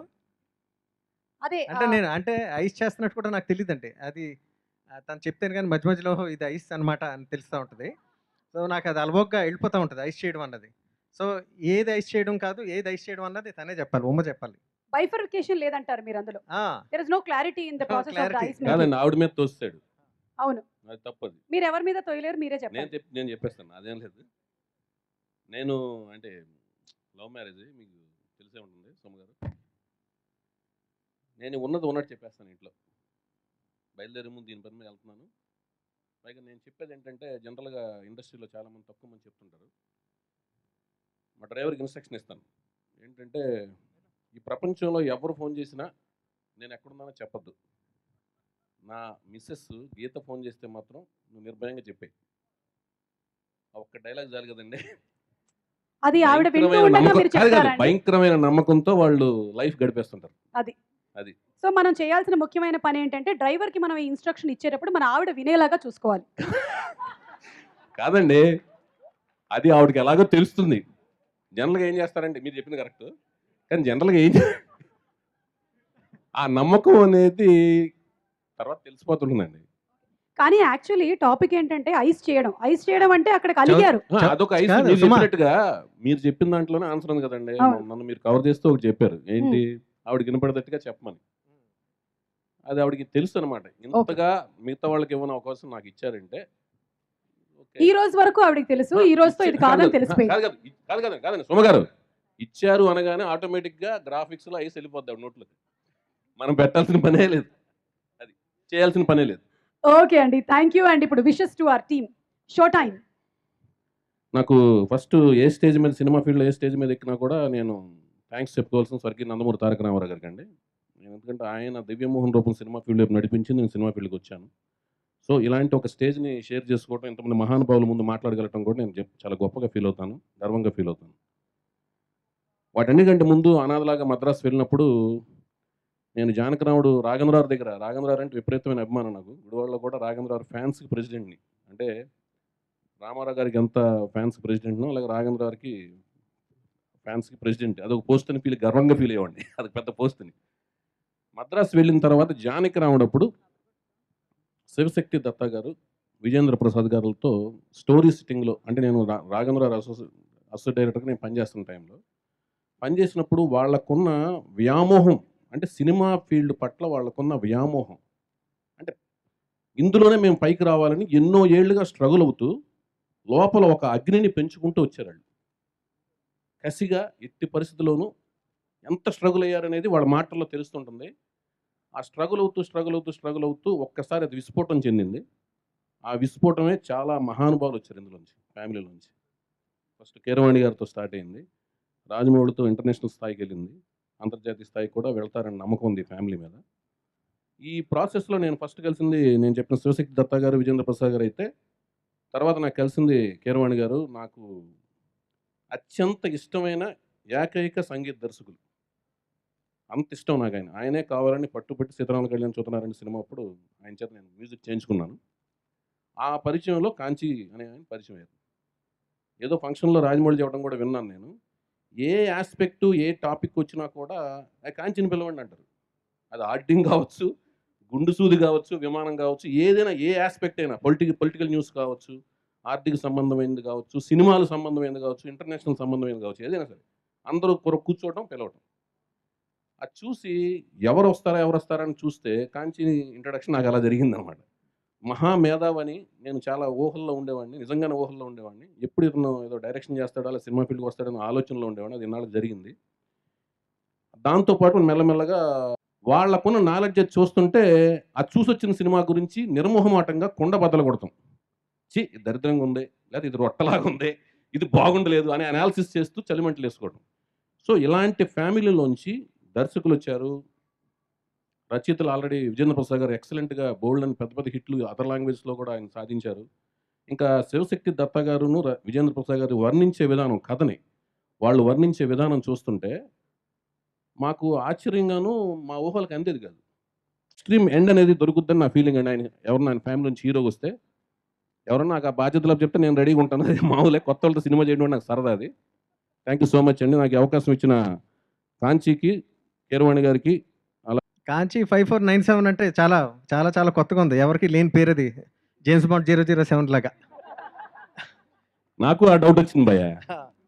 అదే అంటే నేను అంటే ఐస్ చేస్తున్నట్టు కూడా నాకు తెలియదు. అంటే అది తను చెప్తాను కానీ మధ్య మధ్యలో ఇది ఐస్ అనమాట అని తెలుస్తూ ఉంటుంది. సో నాకు అది అలవోగ్గా వెళ్ళిపోతూ ఉంటుంది ఐస్ చేయడం అన్నది. సో ఏది ఐస్ చేయడం కాదు, ఏది ఐస్ చేయడం అన్నది తనే చెప్పాలి, ఉమ్మ చెప్పాలి. బైఫర్కేషన్ లేదంటారు మీరు అందులో. There is no clarity in the process of the ice కాదండి, ఆవిడ మీద తోస్తాడు. అవును, అది తప్పదు. మీరు ఎవరి మీద తోయలేరు, మీరే చెప్పండి. నేను చెప్పేస్తాను, అదేం లేదు. నేను అంటే లవ్ మ్యారేజ్ మీకు తెలిసే ఉంటుంది సోమ గారు. నేను ఉన్నట్టు చెప్పేస్తాను ఇంట్లో. బయలుదేరే ముందు దీని పని మీద వెళ్తున్నాను. పైగా నేను చెప్పేది ఏంటంటే జనరల్గా ఇండస్ట్రీలో చాలామంది తక్కువ మంది చెప్తుంటారు. మా డ్రైవర్కి ఇన్స్ట్రక్షన్ ఇస్తాను ఏంటంటే, ఈ ప్రపంచంలో ఎవరు ఫోన్ చేసినా నేను ఎక్కడున్నానో చెప్పొద్దు. నా మిస్సెస్ గీత ఫోన్ చేస్తే మాత్రం నువ్వు నిర్భయంగా చెప్పాయి. ఒక్క డైలాగ్ చాలు కదండి. అది ఆవిడ వింటూ ఉండగా మీరు చెప్తారండి. భయంకరమైన నమ్మకంతో వాళ్ళు లైఫ్ గడిపేస్తుంటారు. అది అది సో మనం చేయాల్సిన ముఖ్యమైన పని ఏంటంటే డ్రైవర్కి మనం ఈ ఇన్స్ట్రక్షన్ ఇచ్చేటప్పుడు మన ఆవిడ వినేలాగా చూసుకోవాలి. కాదండి, అది ఆవిడకి ఎలాగో తెలుస్తుంది. జనరల్గా ఏం చేస్తారంటే, మీరు చెప్పింది కరెక్ట్, కానీ జనరల్గా ఆ నమ్మకం అనేది తర్వాత తెలిసిపోతుంటుందండి. కానీ యాక్చువల్లీ టాపిక్ ఏంటంటే ఐస్ చేయడం అంటే అక్కడ కలిగారు. అదొక ఐస్. మీరు చెప్పినట్టుగా మీరు చెప్పిన దాంట్లోనే ఆన్సర్ ఉంది కదండి. నన్ను మీరు కవర్ చేస్తూ ఒకటి చెప్పారు, ఏంటి ఆవిడకి వినపడేటట్టుగా చెప్పమని. అది ఆవిడకి తెలుసు అనమాట. ఇంతగా మిగతా వాళ్ళకి ఏమైనా అవకాశం నాకు ఇచ్చారంటే ఈ రోజు వరకు ఆవిడకి తెలుసు, ఈ రోజుతో ఇది కాదని తెలిసిపోయింది. కాదండి సుమ గారు, ఇచ్చారు అనగానే ఆటోమేటిక్గా గ్రాఫిక్స్లో ఐస్ వెళ్ళిపోద్ది ఆవిడ నోట్లోకి. మనం పెట్టాల్సిన పనే లేదు, అది చేయాల్సిన పనే లేదు. ఓకే అండి, థ్యాంక్ యూ. అండ్ ఇప్పుడు wishes to our team. Show time. నాకు ఫస్ట్ ఏ స్టేజ్ మీద, సినిమా ఫీల్డ్లో ఏ స్టేజ్ మీద ఎక్కినా కూడా నేను థ్యాంక్స్ చెప్పుకోవాల్సిన స్వర్గీయ నందమూరి తారక రామారావు గారికి అండి. ఎందుకంటే ఆయన దివ్యమోహన్ రూపం సినిమా ఫీల్డ్ వైపు నడిపించి నేను సినిమా ఫీల్డ్కి వచ్చాను. సో ఇలాంటి ఒక స్టేజ్ని షేర్ చేసుకోవడం, ఇంతమంది మహానుభావుల ముందు మాట్లాడగలటం కూడా నేను చాలా గొప్పగా ఫీల్ అవుతాను, గర్వంగా ఫీల్ అవుతాను. వాటన్నిటికంటే ముందు అనాథలాగా మద్రాసు వెళ్ళినప్పుడు నేను జానకరాముడు రాఘవేంద్రరావు దగ్గర, రాఘవేంద్రరావు అంటే విపరీతమైన అభిమానం నాకు. గుడివాడలో కూడా రాఘవేంద్రరావు ఫ్యాన్స్కి ప్రెసిడెంట్ని. అంటే రామారావు గారికి ఎంత ఫ్యాన్స్కి ప్రెసిడెంట్నో అలాగే రాఘవేంద్రరావుకి ఫ్యాన్స్కి ప్రెసిడెంట్. అదొక పోస్ట్ అని గర్వంగా ఫీల్ అయ్యేవాడిని. అది పెద్ద పోస్ట్ అని. మద్రాసు వెళ్ళిన తర్వాత జానకరాముడు అప్పుడు శివశక్తి దత్తా గారు, విజేంద్ర ప్రసాద్ గారులతో స్టోరీ సిట్టింగ్లో, అంటే నేను రాఘవేంద్రరావు అసోసియేట్ డైరెక్టర్గా నేను పనిచేస్తున్న టైంలో పనిచేసినప్పుడు వాళ్ళకున్న వ్యామోహం, అంటే సినిమా ఫీల్డ్ పట్ల వాళ్ళకున్న వ్యామోహం, అంటే ఇందులోనే మేము పైకి రావాలని ఎన్నో ఏళ్లుగా స్ట్రగుల్ అవుతూ లోపల ఒక అగ్నిని పెంచుకుంటూ వచ్చారు వాళ్ళు. కసిగా ఎట్టి పరిస్థితుల్లోనూ ఎంత స్ట్రగుల్ అయ్యారనేది వాళ్ళ మాటల్లో తెలుస్తుంటుంది. ఆ స్ట్రగుల్ అవుతూ ఒక్కసారి అది విస్ఫోటం చెందింది. ఆ విస్ఫోటమే చాలా మహానుభావులు వచ్చారు ఇందులోంచి, ఫ్యామిలీలోంచి. ఫస్ట్ కీరవాణి గారితో స్టార్ట్ అయింది, రాజమౌళితో ఇంటర్నేషనల్ స్థాయికి వెళ్ళింది, అంతర్జాతీయ స్థాయికి కూడా వెళ్తారని నమ్మకం ఉంది ఫ్యామిలీ మీద. ఈ ప్రాసెస్లో నేను ఫస్ట్ కలిసింది, నేను చెప్పిన శివశక్తి దత్తా గారు, విజేంద్ర ప్రసాద్ గారు అయితే, తర్వాత నాకు కలిసింది కీరవాణి గారు. నాకు అత్యంత ఇష్టమైన ఏకైక సంగీత దర్శకులు. అంత ఇష్టం నాకు ఆయన. ఆయనే కావాలని పట్టుబట్టి సీతారామ కళ్యాణ్ చూస్తున్నారని సినిమా అప్పుడు ఆయన చేత నేను మ్యూజిక్ చేయించుకున్నాను. ఆ పరిచయంలో కాంచి అనే ఆయన పరిచయం అయ్యారు. ఏదో ఫంక్షన్లో రాజమౌళి చెప్పడం కూడా విన్నాను నేను. ఏ ఆస్పెక్టు, ఏ టాపిక్ వచ్చినా కూడా కాంచిని పిలవండి అంటారు. అది ఆర్టింగ్ కావచ్చు, గుండు సూది కావచ్చు, విమానం కావచ్చు, ఏదైనా ఏ ఆస్పెక్ట్ అయినా, పొలిటికల్ న్యూస్ కావచ్చు, ఆర్థిక సంబంధమైనది కావచ్చు, సినిమాలు సంబంధమైనది కావచ్చు, ఇంటర్నేషనల్ సంబంధమైనది కావచ్చు, ఏదైనా సరే అందరూ కూర్చోవడం, పిలవటం. అది చూసి ఎవరు వస్తారా అని చూస్తే కాంచి ఇంట్రడక్షన్ నాకు అలా జరిగిందనమాట. మహామేధావని నేను చాలా ఊహల్లో ఉండేవాడిని, నిజంగానే ఊహల్లో ఉండేవాడిని. ఎప్పుడు ఇతను ఏదో డైరెక్షన్ చేస్తాడో అలా సినిమా ఫీల్డ్కి వస్తాడని ఆలోచనలో ఉండేవాడిని. అది ఇన్నాళ్ళకి జరిగింది. దాంతోపాటు మెల్లమెల్లగా వాళ్ళకున్న నాలెడ్జ్ చూస్తుంటే, అది చూసి వచ్చిన సినిమా గురించి నిర్మోహమాటంగా కుండ బద్దలు కొడతాం. ఇది దరిద్రంగా ఉంది, లేదా ఇది రొట్టలాగా ఉంది, ఇది బాగుండలేదు అని అనాలిసిస్ చేస్తూ చలిమంటలు వేసుకోవడం. సో ఇలాంటి ఫ్యామిలీలోంచి దర్శకులు వచ్చారు, రచయితలు ఆల్రెడీ విజేంద్ర ప్రసాద్ గారు ఎక్సలెంట్గా బోల్డ్ అని పెద్ద పెద్ద హిట్లు అదర్ లాంగ్వేజ్లో కూడా ఆయన సాధించారు. ఇంకా శివశక్తి దత్తా గారును విజేంద్ర ప్రసాద్ గారు వర్ణించే విధానం, కథని వాళ్ళు వర్ణించే విధానం చూస్తుంటే మాకు ఆశ్చర్యంగాను, మా ఊహలకు అందేది కాదు. ఎక్స్ట్రీమ్ ఎండ్ అనేది దొరుకుద్దని నా ఫీలింగ్ అండి. ఆయన ఎవరన్నా ఆయన ఫ్యామిలీ నుంచి హీరోగా వస్తే ఎవరన్నా నాకు ఆ బాధ్యతలు చెప్తే నేను రెడీగా ఉంటాను. అది మామూలే, కొత్త వాళ్ళతో సినిమా చేయడం నాకు సరదా. అది థ్యాంక్ యూ సో మచ్ అండి. నాకు అవకాశం ఇచ్చిన కాంచీకి, కీరవాణి గారికి. అలా కాంచి 5497 అంటే చాలా చాలా చాలా కొత్తగా ఉంది, ఎవరికి లేని పేరు అది. జేమ్స్ బాండ్ 007 లాగా. నాకు ఆ డౌట్ వచ్చింది భయ్య.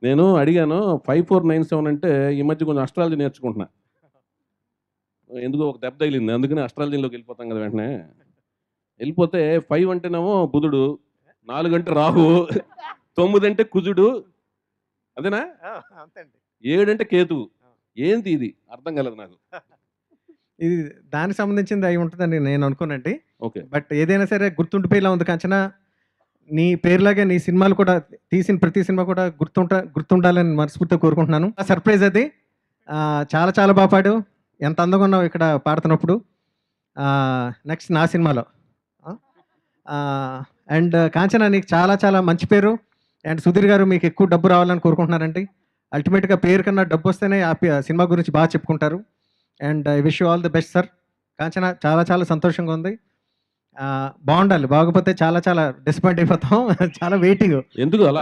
నేను అడిగాను 5497 అంటే ఈ మధ్య కొంచెం అస్ట్రాలజీ నేర్చుకుంటున్నా, ఎందుకో ఒక దెబ్బ తగిలింది, అందుకని అస్ట్రాలజీలోకి వెళ్ళిపోతాం కదా వెంటనే. వెళ్ళిపోతే 5 అంటేనేమో బుధుడు, 4 అంటే రాహు, 9 అంటే కుజుడు, అదేనా, 7 అంటే కేతువు. ఏంటి ఇది అర్థం కాలేదు నాకు. ఇది దానికి సంబంధించింది అయి ఉంటుందని నేను అనుకోనండి. ఓకే. బట్ ఏదైనా సరే గుర్తుండిపోయేలా ఉంది కాంచన. నీ పేరులాగే నీ సినిమాలు కూడా తీసిన ప్రతి సినిమా కూడా గుర్తుండాలని మనస్ఫూర్తిగా కోరుకుంటున్నాను. సర్ప్రైజ్ అది. చాలా చాలా బాగా పాడావు. ఎంత అందంగా ఉన్నావు ఇక్కడ పాడుతున్నప్పుడు. నెక్స్ట్ నా సినిమాలో. అండ్ కాంచన, నీకు చాలా చాలా మంచి పేరు. అండ్ సుధీర్ గారు, మీకు ఎక్కువ డబ్బు రావాలని కోరుకుంటున్నారండి. అల్టిమేట్గా పేరు కన్నా డబ్బు వస్తేనే ఆ సినిమా గురించి బాగా చెప్పుకుంటారు. And I wish you all the best sir. Kanchana, చాలా చాలా సంతోషంగా ఉంది. బాగుండాలి, బాగోపోతే చాలా చాలా డిసప్పాయింట్ అయిపోతాం. చాలా వెయిటింగ్. ఎందుకు అలా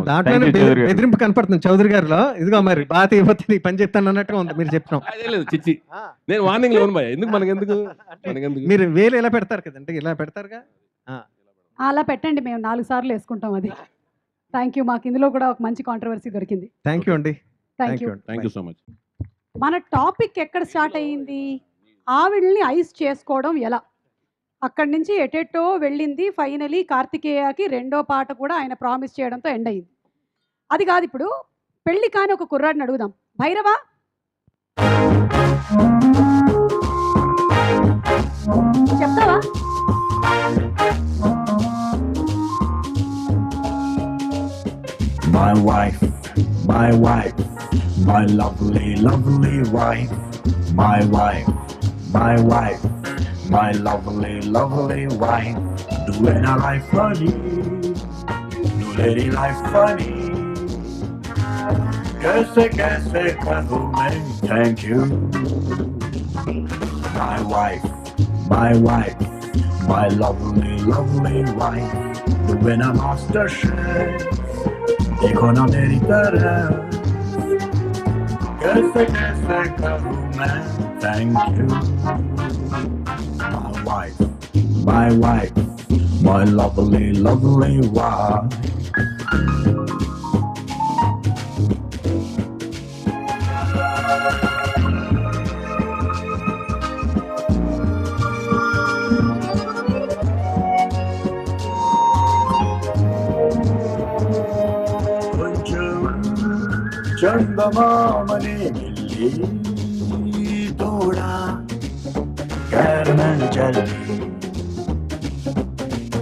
దాంట్లోనే బెదిరింపు కనపడుతుంది చౌదరి గారిలో. ఇదిగో మరి బాగా తీయపోతే నీ పని చెప్తాను అన్నట్టుగా ఉంది మీరు చెప్పినాం. చిచ్చి, నేను వార్నింగ్ లో ఎందుకు మనకెందుకు మీరు వేలు ఇలా పెడతారు కదండి, ఇలా పెడతారుగా. అలా పెట్టండి, మేము 4 సార్లు వేసుకుంటాం. అది థ్యాంక్ యూ. మాకు ఇందులో కూడా ఒక మంచి కాంట్రవర్సీ దొరికింది. థ్యాంక్ యూ అండి. Thank you. Thank you so much. మన టాపిక్ ఎక్కడ స్టార్ట్ అయ్యింది? ఆవిడ్ని ఐస్ చేసుకోవడం ఎలా, అక్కడి నుంచి ఎటెట్టో వెళ్ళింది. ఫైనలీ కార్తికేయకి 2వ పాట కూడా ఆయన ప్రామిస్ చేయడంతో ఎండ్ అయ్యింది. అది కాదు, ఇప్పుడు పెళ్లి కాని ఒక కుర్రాడిని అడుగుదాం. భైరవా, చెప్తావా? My wife, my wife, my lovely, lovely wife. My wife, my wife, my lovely, lovely wife. Doing a life funny, do lady life funny. Kaise karo main thank you. My wife, my wife, my lovely, lovely wife. Doing a master chef. देखो ना मेरी तरफ, कैसे करूँ मैं thank you. My wife, my lovely, lovely wife. చందమామని milli Toda caramel జల్లి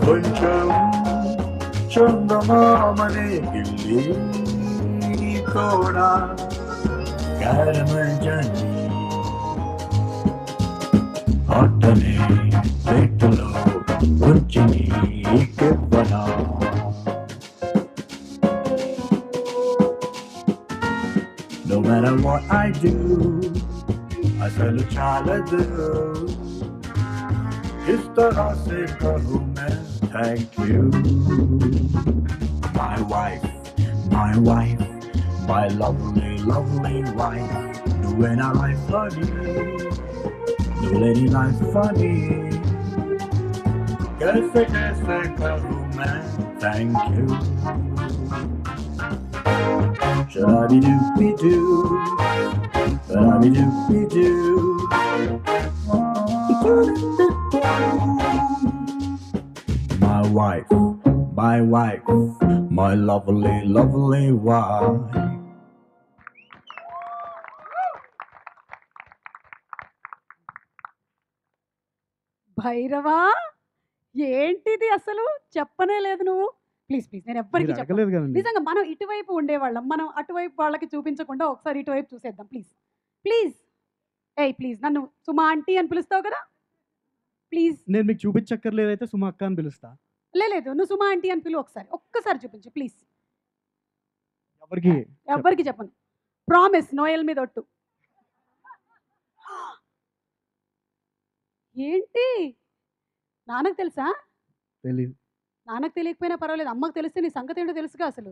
కొంచెం చందమామని మిల్లి తోడా క్యారమెల్ జల్లి అట్టనే పెట్టలో కొంచెని కెవ్వనా. No matter what I do, I feel a child do. इस तरह से करूँ मैं thank you. My wife, my wife, my lovely, lovely wife. Doing a life funny, do any life funny. कैसे करूँ मैं thank you. Shabby-doopy-doo, shabby-doopy-doo. My wife, my wife, my lovely, lovely wife. Bhairava, ఏంటిది అసలు చెప్పనే లేదు నువ్వు. ప్లీజ్ ప్లీజ్, నేను ఎవ్వరికి చెప్పలేదు కదండి. నిజంగా మనం ఇటువైపు ఉండేవాళ్ళం, మనం అటువైపు వాళ్ళకి చూపించకుండా ఒకసారి ఇటువైపు చూసేద్దాం ప్లీజ్. ప్లీజ్ ప్లీజ్, నన్ను సుమా ఆంటీ అని పిలుస్తావు కదా, ప్లీజ్. నేను మీకు చూపించక్కర్లేదు, అయితే సుమా అక్క అని పిలుస్తా. లేదు, నువ్వు సుమా ఆంటీ అని పిలువు ఒకసారి, ఒక్కసారి చూపించు ప్లీజ్. ఎవరికి చెప్పను, ప్రామిస్, నోయల్ మీద ఒట్టు. ఏంటి, నాన్నకు తెలుసా? తెలీదు. నాన్నకు తెలియకపోయినా పర్వాలేదు, అమ్మకు తెలిస్తే నీ సంగతి ఏంటో తెలుసుగా. అసలు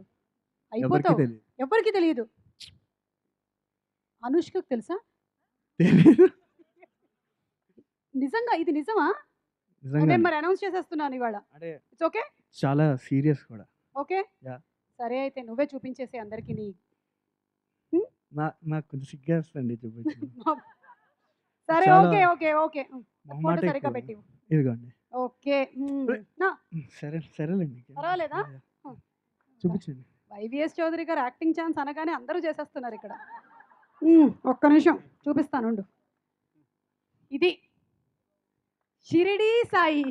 అయిపోతావు. ఎవరికి తెలియదు. అనుష్కకు తెలుసా? నిజంగా ఇది నిజమా? నేను మరి అనౌన్స్ చేసేస్తున్నాను ఇవాళ. ఇట్స్ ఓకే, చాలా సీరియస్ కూడా. ఓకే సరే, అయితే నువ్వే చూపించేసి అందరికి. నీ నాకు కొంచెం సిగ్గేస్తుంది చూపించు. సరే ఓకే ఓకే ఓకే, ఫోటో సరిగ్గా పెట్టి. ఇదిగోండి. ఓకే సరేలేండి, పర్వాలేదా? చూపించండి. వైవిఎస్ చౌదరి గారు యాక్టింగ్ ఛాన్స్ అనగానే అందరూ చేసేస్తున్నారు ఇక్కడ. ఒక్క నిమిషం చూపిస్తాను. ఇది షిరిడి సాయి.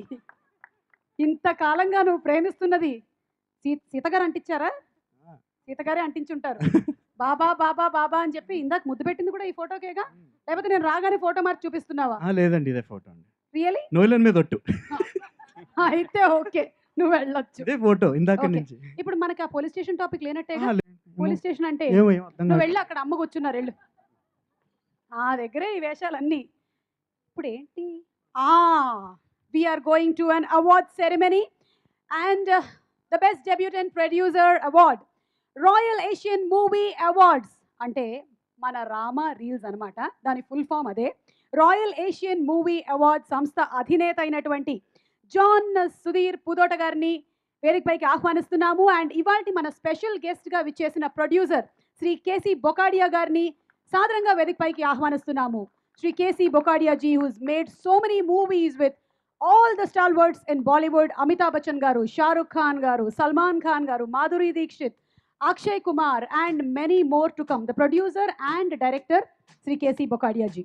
ఇంతకాలంగా నువ్వు ప్రేమిస్తున్నది సీతగారు అంటించారా? సీతగారే అంటించుంటారు. బాబా బాబా బాబా అని చెప్పి ఇందాక ముద్దు పెట్టింది కూడా ఈ ఫోటోకేగా? లేకపోతే నేను రాగానే ఫోటో మార్చి చూపిస్తున్నావా? లేదండి, ఇదే ఫోటో అండి. రియలీ? నోయిలన్ మీద ఒట్టు. అయితే ఓకే, నువ్వు వెళ్ళొచ్చు. ఇదే ఫోటో ఇందాక Okay. నుంచి. ఇప్పుడు మనకి ఆ పోలీస్ స్టేషన్ టాపిక్ లేనట్టేగా? ఆ, లేదు. పోలీస్ స్టేషన్ అంటే ఏమో ఏమో అర్థం నువ్వు కాదు. వెళ్ళి అక్కడ అమ్మ కూర్చున్నారు, వెళ్ళు. ఆ దగ్గరే ఈ వేషాలన్నీ. ఇప్పుడు ఏంటి? We are going to an award ceremony and the best debutante producer award, royal Asian movie awards అంటే మన రామ రీల్స్ అనమాట. దాని ఫుల్ ఫామ్ అదే. రాయల్ ఏషియన్ మూవీ అవార్డ్ సంస్థ అధినేత అయినటువంటి జాన్ సుధీర్ పుదోట గారిని వేదికపైకి ఆహ్వానిస్తున్నాము. అండ్ ఇవాల్టి మన స్పెషల్ గెస్ట్గా విచ్చేసిన ప్రొడ్యూసర్ శ్రీ కేసీ బొకాడియా గారిని సాదరంగా వేదికపైకి ఆహ్వానిస్తున్నాము. Shri KC Bokadia ji who's made so many movies with all the stalwarts in Bollywood. Amitabh Bachchan గారు, షారుఖ్ ఖాన్ గారు, సల్మాన్ ఖాన్ గారు, Madhuri Dixit, Akshay Kumar and many more to come. The producer and director Sri K.C. Bokadia ji.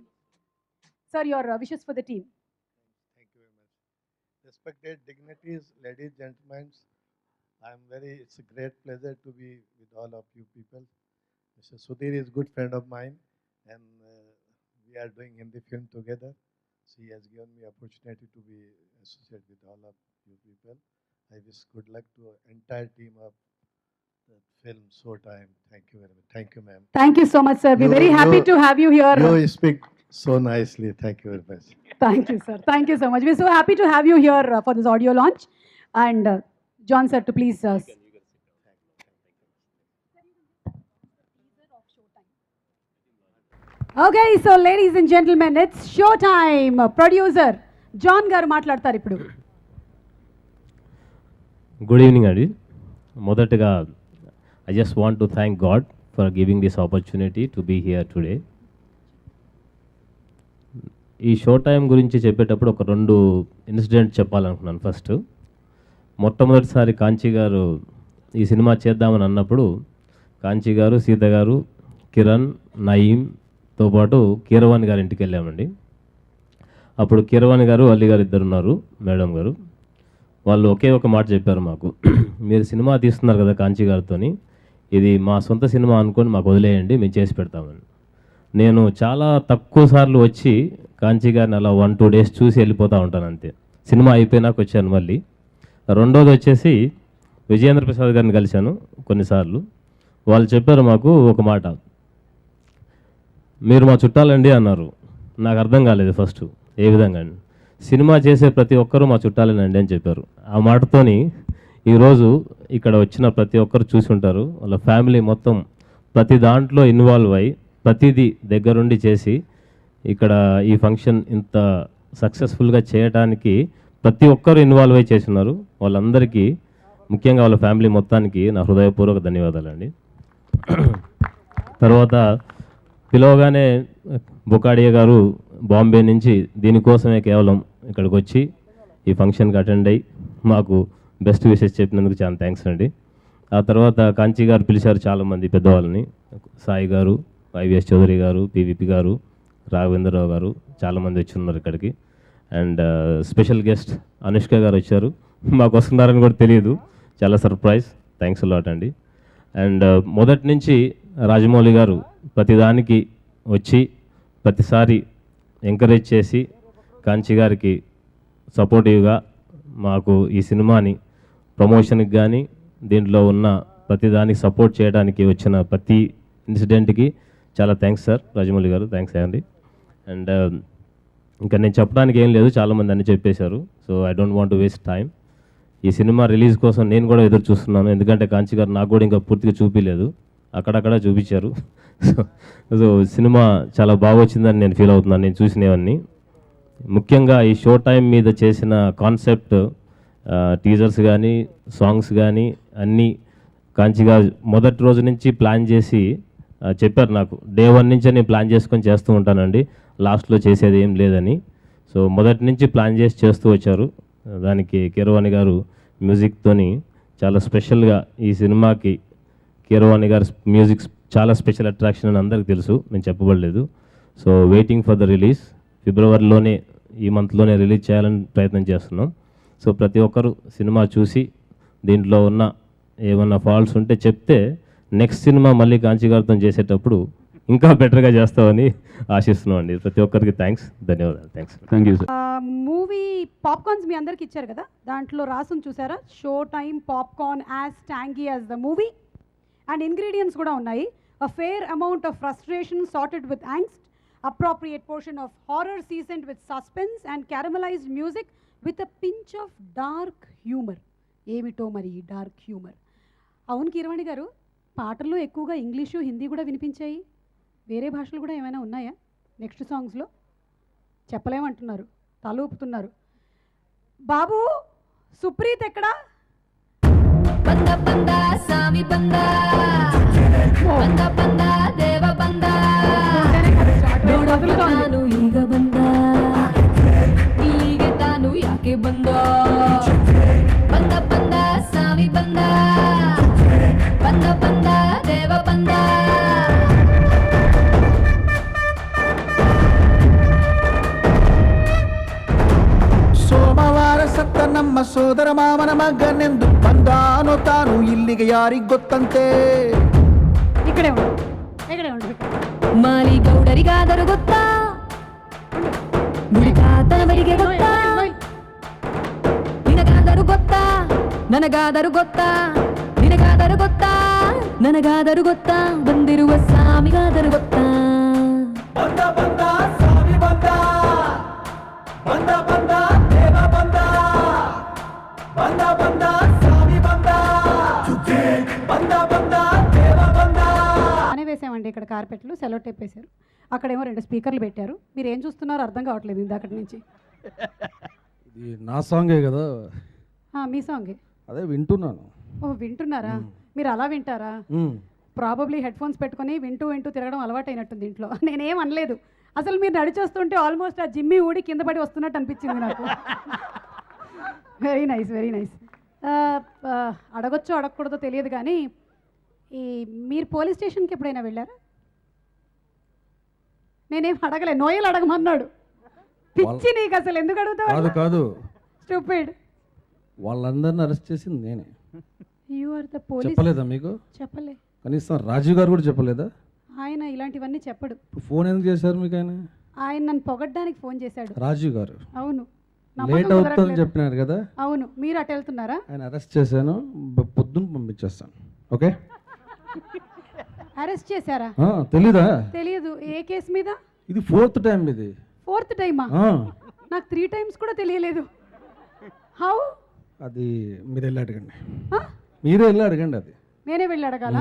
Sir, your wishes for the team. Thank you very much. Respected dignitaries, ladies, gentlemen, it's a great pleasure to be with all of you people. Mr. Sudhir is a good friend of mine and we are doing Hindi film together. So he has given me opportunity to be associated with all of you people. I wish good luck to entire team of the film Showtime. Thank you very much. Thank you, ma'am. Thank you so much, sir. We're very happy to have you here. You speak so nicely. Thank you very much. Thank you, sir. Thank you so much. We're so happy to have you here for this audio launch. And John, sir, to please. Okay, so ladies and gentlemen, it's Showtime. Producer John garu మాట్లాడతారు ఇప్పుడు. గుడ్ ఈవినింగ్ అండి. మొదటగా I just want to thank God for giving this opportunity to be here today. ఈ షో టైం గురించి చెప్పేటప్పుడు ఒక 2 ఇన్సిడెంట్ చెప్పాలనుకున్నాను. ఫస్ట్ మొట్టమొదటిసారి కాంచీ గారు ఈ సినిమా చేద్దామని అన్నప్పుడు కాంచీ గారు, సీత గారు, కిరణ్, నయీంతో పాటు కీరవాణి గారి ఇంటికి వెళ్ళామండి. అప్పుడు కీరవాణి గారు, అల్లి గారు ఇద్దరు ఉన్నారు, మేడం గారు. వాళ్ళు ఒకే ఒక మాట చెప్పారు మాకు, మీరు సినిమా తీస్తున్నారు కదా కాంచీ గారితోని, ఇది మా సొంత సినిమా అనుకొని మాకు వదిలేయండి, మేము చేసి పెడతామని. నేను చాలా తక్కువ సార్లు వచ్చి కాంచీ గారిని అలా 1-2 డేస్ చూసి వెళ్ళిపోతూ ఉంటాను అంతే. సినిమా అయిపోయినాక వచ్చాను మళ్ళీ. రెండోది వచ్చేసి విజయేంద్ర ప్రసాద్ గారిని కలిశాను కొన్నిసార్లు. వాళ్ళు చెప్పారు మాకు ఒక మాట, మీరు మా చుట్టాలండి అన్నారు. నాకు అర్థం కాలేదు ఫస్ట్ ఏ విధంగా. సినిమా చేసే ప్రతి ఒక్కరూ మా చుట్టాలేనండి అని చెప్పారు. ఆ మాటతోని ఈరోజు ఇక్కడ వచ్చిన ప్రతి ఒక్కరు చూసి ఉంటారు, వాళ్ళ ఫ్యామిలీ మొత్తం ప్రతి దాంట్లో ఇన్వాల్వ్ అయ్యి ప్రతిదీ దగ్గరుండి చేసి ఇక్కడ ఈ ఫంక్షన్ ఇంత సక్సెస్ఫుల్గా చేయడానికి ప్రతి ఒక్కరు ఇన్వాల్వ్ అయ్యి చేస్తున్నారు. వాళ్ళందరికీ, ముఖ్యంగా వాళ్ళ ఫ్యామిలీ మొత్తానికి నా హృదయపూర్వక ధన్యవాదాలండి. తర్వాత పిలవగానే బొకాడియా గారు బాంబే నుంచి దీనికోసమే కేవలం ఇక్కడికి వచ్చి ఈ ఫంక్షన్కి అటెండ్ అయ్యి మాకు బెస్ట్ విషెస్ చెప్పినందుకు చాలా థ్యాంక్స్ అండి. ఆ తర్వాత కాంచీ గారు పిలిచారు చాలామంది పెద్దవాళ్ళని, సాయి గారు, వైవిఎస్ చౌదరి గారు, పివిపి గారు, రాఘవేంద్రరావు గారు, చాలామంది వచ్చి ఉన్నారు ఇక్కడికి. అండ్ స్పెషల్ గెస్ట్ అనుష్క గారు వచ్చారు, మాకు వస్తున్నారని కూడా తెలియదు, చాలా సర్ప్రైజ్. థ్యాంక్స్ అలాట్ అండి. అండ్ మొదటి నుంచి రాజమౌళి గారు ప్రతిదానికి వచ్చి ప్రతిసారి ఎంకరేజ్ చేసి కాంచీ గారికి సపోర్టివ్గా మాకు ఈ సినిమాని ప్రమోషన్కి కానీ దీంట్లో ఉన్న ప్రతిదానికి సపోర్ట్ చేయడానికి వచ్చిన ప్రతి ఇన్సిడెంట్కి చాలా థ్యాంక్స్ సార్. రాజమౌళి గారు థ్యాంక్స్ అండి. అండ్ ఇంకా నేను చెప్పడానికి ఏం లేదు, చాలామంది అన్నీ చెప్పేశారు. So I don't want to waste time. ఈ సినిమా రిలీజ్ కోసం నేను కూడా ఎదురు చూస్తున్నాను, ఎందుకంటే కాంచీ గారు నాకు కూడా ఇంకా పూర్తిగా చూపించలేదు, అక్కడక్కడ చూపించారు. సో సినిమా చాలా బాగా వచ్చిందని నేను ఫీల్ అవుతున్నాను నేను చూసినవన్నీ. ముఖ్యంగా ఈ షో టైం మీద చేసిన కాన్సెప్ట్, టీజర్స్ కానీ సాంగ్స్ కానీ అన్నీ కాంచీ గారు మొదటి రోజు నుంచి ప్లాన్ చేసి చెప్పారు నాకు. డే 1 నుంచే నేను ప్లాన్ చేసుకొని చేస్తూ ఉంటానండి, లాస్ట్లో చేసేది ఏం లేదని. సో మొదటి నుంచి ప్లాన్ చేసి చేస్తూ వచ్చారు. దానికి కీరవాణి గారు మ్యూజిక్తోని చాలా స్పెషల్గా ఈ సినిమాకి కీరవాణి గారు మ్యూజిక్ చాలా స్పెషల్ అట్రాక్షన్ అని అందరికీ తెలుసు, నేను చెప్పబడలేదు. So waiting for the release. ఫిబ్రవరిలోనే, ఈ మంత్లోనే రిలీజ్ చేయాలని ప్రయత్నం చేస్తున్నాం. సో ప్రతి ఒక్కరు సినిమా చూసి దీంట్లో ఉన్న ఏమన్నా ఫాల్ట్స్ ఉంటే చెప్తే నెక్స్ట్ సినిమా మళ్ళీ కాంచి గారితో చేసేటప్పుడు ఇంకా బెటర్గా చేస్తామని ఆశిస్తున్నాం అండి. ప్రతి ఒక్కరికి థ్యాంక్స్, ధన్యవాదాలు. Thank you sir. Movie popcorns మీ అందరికి ఇచ్చారు కదా, దాంట్లో రాసుని చూసారా, show time popcorn as tangy as the movie, and ingredients కూడా ఉన్నాయి. A fair amount of frustration sorted with angst, appropriate portion of horror seasoned with suspense, and caramelized music with a pinch of dark humor. ఏమిటో మరి డార్క్ హ్యూమర్. అవును కీరవాణి గారు, పాటల్లో ఎక్కువగా ఇంగ్లీషు హిందీ కూడా వినిపించాయి. వేరే భాషలు కూడా ఏమైనా ఉన్నాయా నెక్స్ట్ సాంగ్స్లో? చెప్పలేమంటున్నారు, తల ఊపుతున్నారు. బాబు సుప్రీత్ ఎక్కడా? బంద బంద సామి బంద బంద బంద దేవ బంద ನೋಡೋದು ಈಗ ಬಂದ ಇಲ್ಲಿಗೆ ತಾನು ಯಾಕೆ ಬಂದ ಬಂದ ಬಂದ ಸಾಮಿ ಬಂದ ಬಂದ ಬಂದ ದೇವ ಬಂದ ಸೋಮವಾರ ಸತ್ತ ನಮ್ಮ ಸೋದರ ಮಾಮನ ಮಗನೆಂದು ಬಂದಾನೋ ತಾನು ಇಲ್ಲಿಗೆ ಯಾರಿಗ್ ಗೊತ್ತಂತೆ. ಇಕಡೆ ಇಕಡೆ ಮಾಲಿ ಗೌಡರಿಗಾದರೂ ಗೊತ್ತಾ, ನುಡಿಗಾತನವರಿಗೆ ಗೊತ್ತಾ, ನಿನಗಾದರೂ ಗೊತ್ತಾ, ನನಗಾದರೂ ಗೊತ್ತಾ, ನಿನಗಾದರೂ ಗೊತ್ತಾ, ನನಗಾದರೂ ಗೊತ್ತಾ, ಬಂದಿರುವ ಸ್ವಾಮಿಗಾದರೂ ಗೊತ್ತಾ. ಬಂದ ಬಂದ ಸ್ವಾಮಿ ಬಂದ ಬಂದ ಬಂದ ದೇವ ಬಂದ ಬಂದ ಬಂದ ಸ್ವಾಮಿ ಬಂದ ಬಂದ ಬಂದ ದೇವ ಬಂದ అనే వేసామండి. ఇక్కడ కార్పెట్లు సెలో టేప్ వేశారు, అక్కడేమో 2 స్పీకర్లు పెట్టారు. మీరు ఏం చూస్తున్నారో అర్థం కావట్లేదు ఇందాకటి నుంచి. ఇది నా సాంగే కదా, మీ సాంగే అదే వింటున్నాను. ఓ వింటున్నారా? మీరు అలా వింటారా? ప్రాబబ్లీ హెడ్ ఫోన్స్ పెట్టుకొని వింటూ వింటూ తిరగడం అలవాటు అయినట్టుంది ఇంట్లో. నేనేం అనలేదు, అసలు మీరు నడిచొస్తుంటే ఆల్మోస్ట్ ఆ జిమ్మి ఊడి కింద పడి వస్తున్నట్టు అనిపించింది నాకు. Very nice, very nice. అడగొచ్చో అడగకూడదో తెలియదు కానీ, ఈ మీరు పోలీస్ స్టేషన్కి ఎప్పుడైనా వెళ్ళారా? నేనేం అడగలే, నోయలు అడగమన్నాడు. పిచ్చి నీకు అసలు ఎందుకు అడుగుతావు? కాదు కాదు, స్టూపిడ్. వాళ్ళందరిని అరెస్ట్ చేసింది నేనే. You are the police. చెప్పలేదా మీకు? చెప్పలే. కనీసం రాజీవ్ గారు కూడా చెప్పలేదా? ఆయన ఇలాంటివన్నీ చెప్పడు. ఫోన్ ఎందుకు చేశారు మీకు ఆయన? ఆయన నన్ను పొగడ్డానికి ఫోన్ చేశాడు. రాజీవ్ గారు? అవును. లేట్ అవుతుందని చెప్పినారు కదా. అవును. మీరు అటు వెళ్తున్నారా? ఆయన అరెస్ట్ చేశాను, పొద్దున్న పంపించేస్తాను. ఓకే. అరెస్ట్ చేశారా? తెలీదా? తెలియదు. ఏ కేసు మీద? ఇది 4th టైం. ఇది 4th టైమా? నాకు 3 times కూడా తెలియలేదు. హౌ? అది మీరు వెళ్ళి అడగండి. మీరే వెళ్ళి అడగండి. అది నేనే వెళ్ళి అడగాల?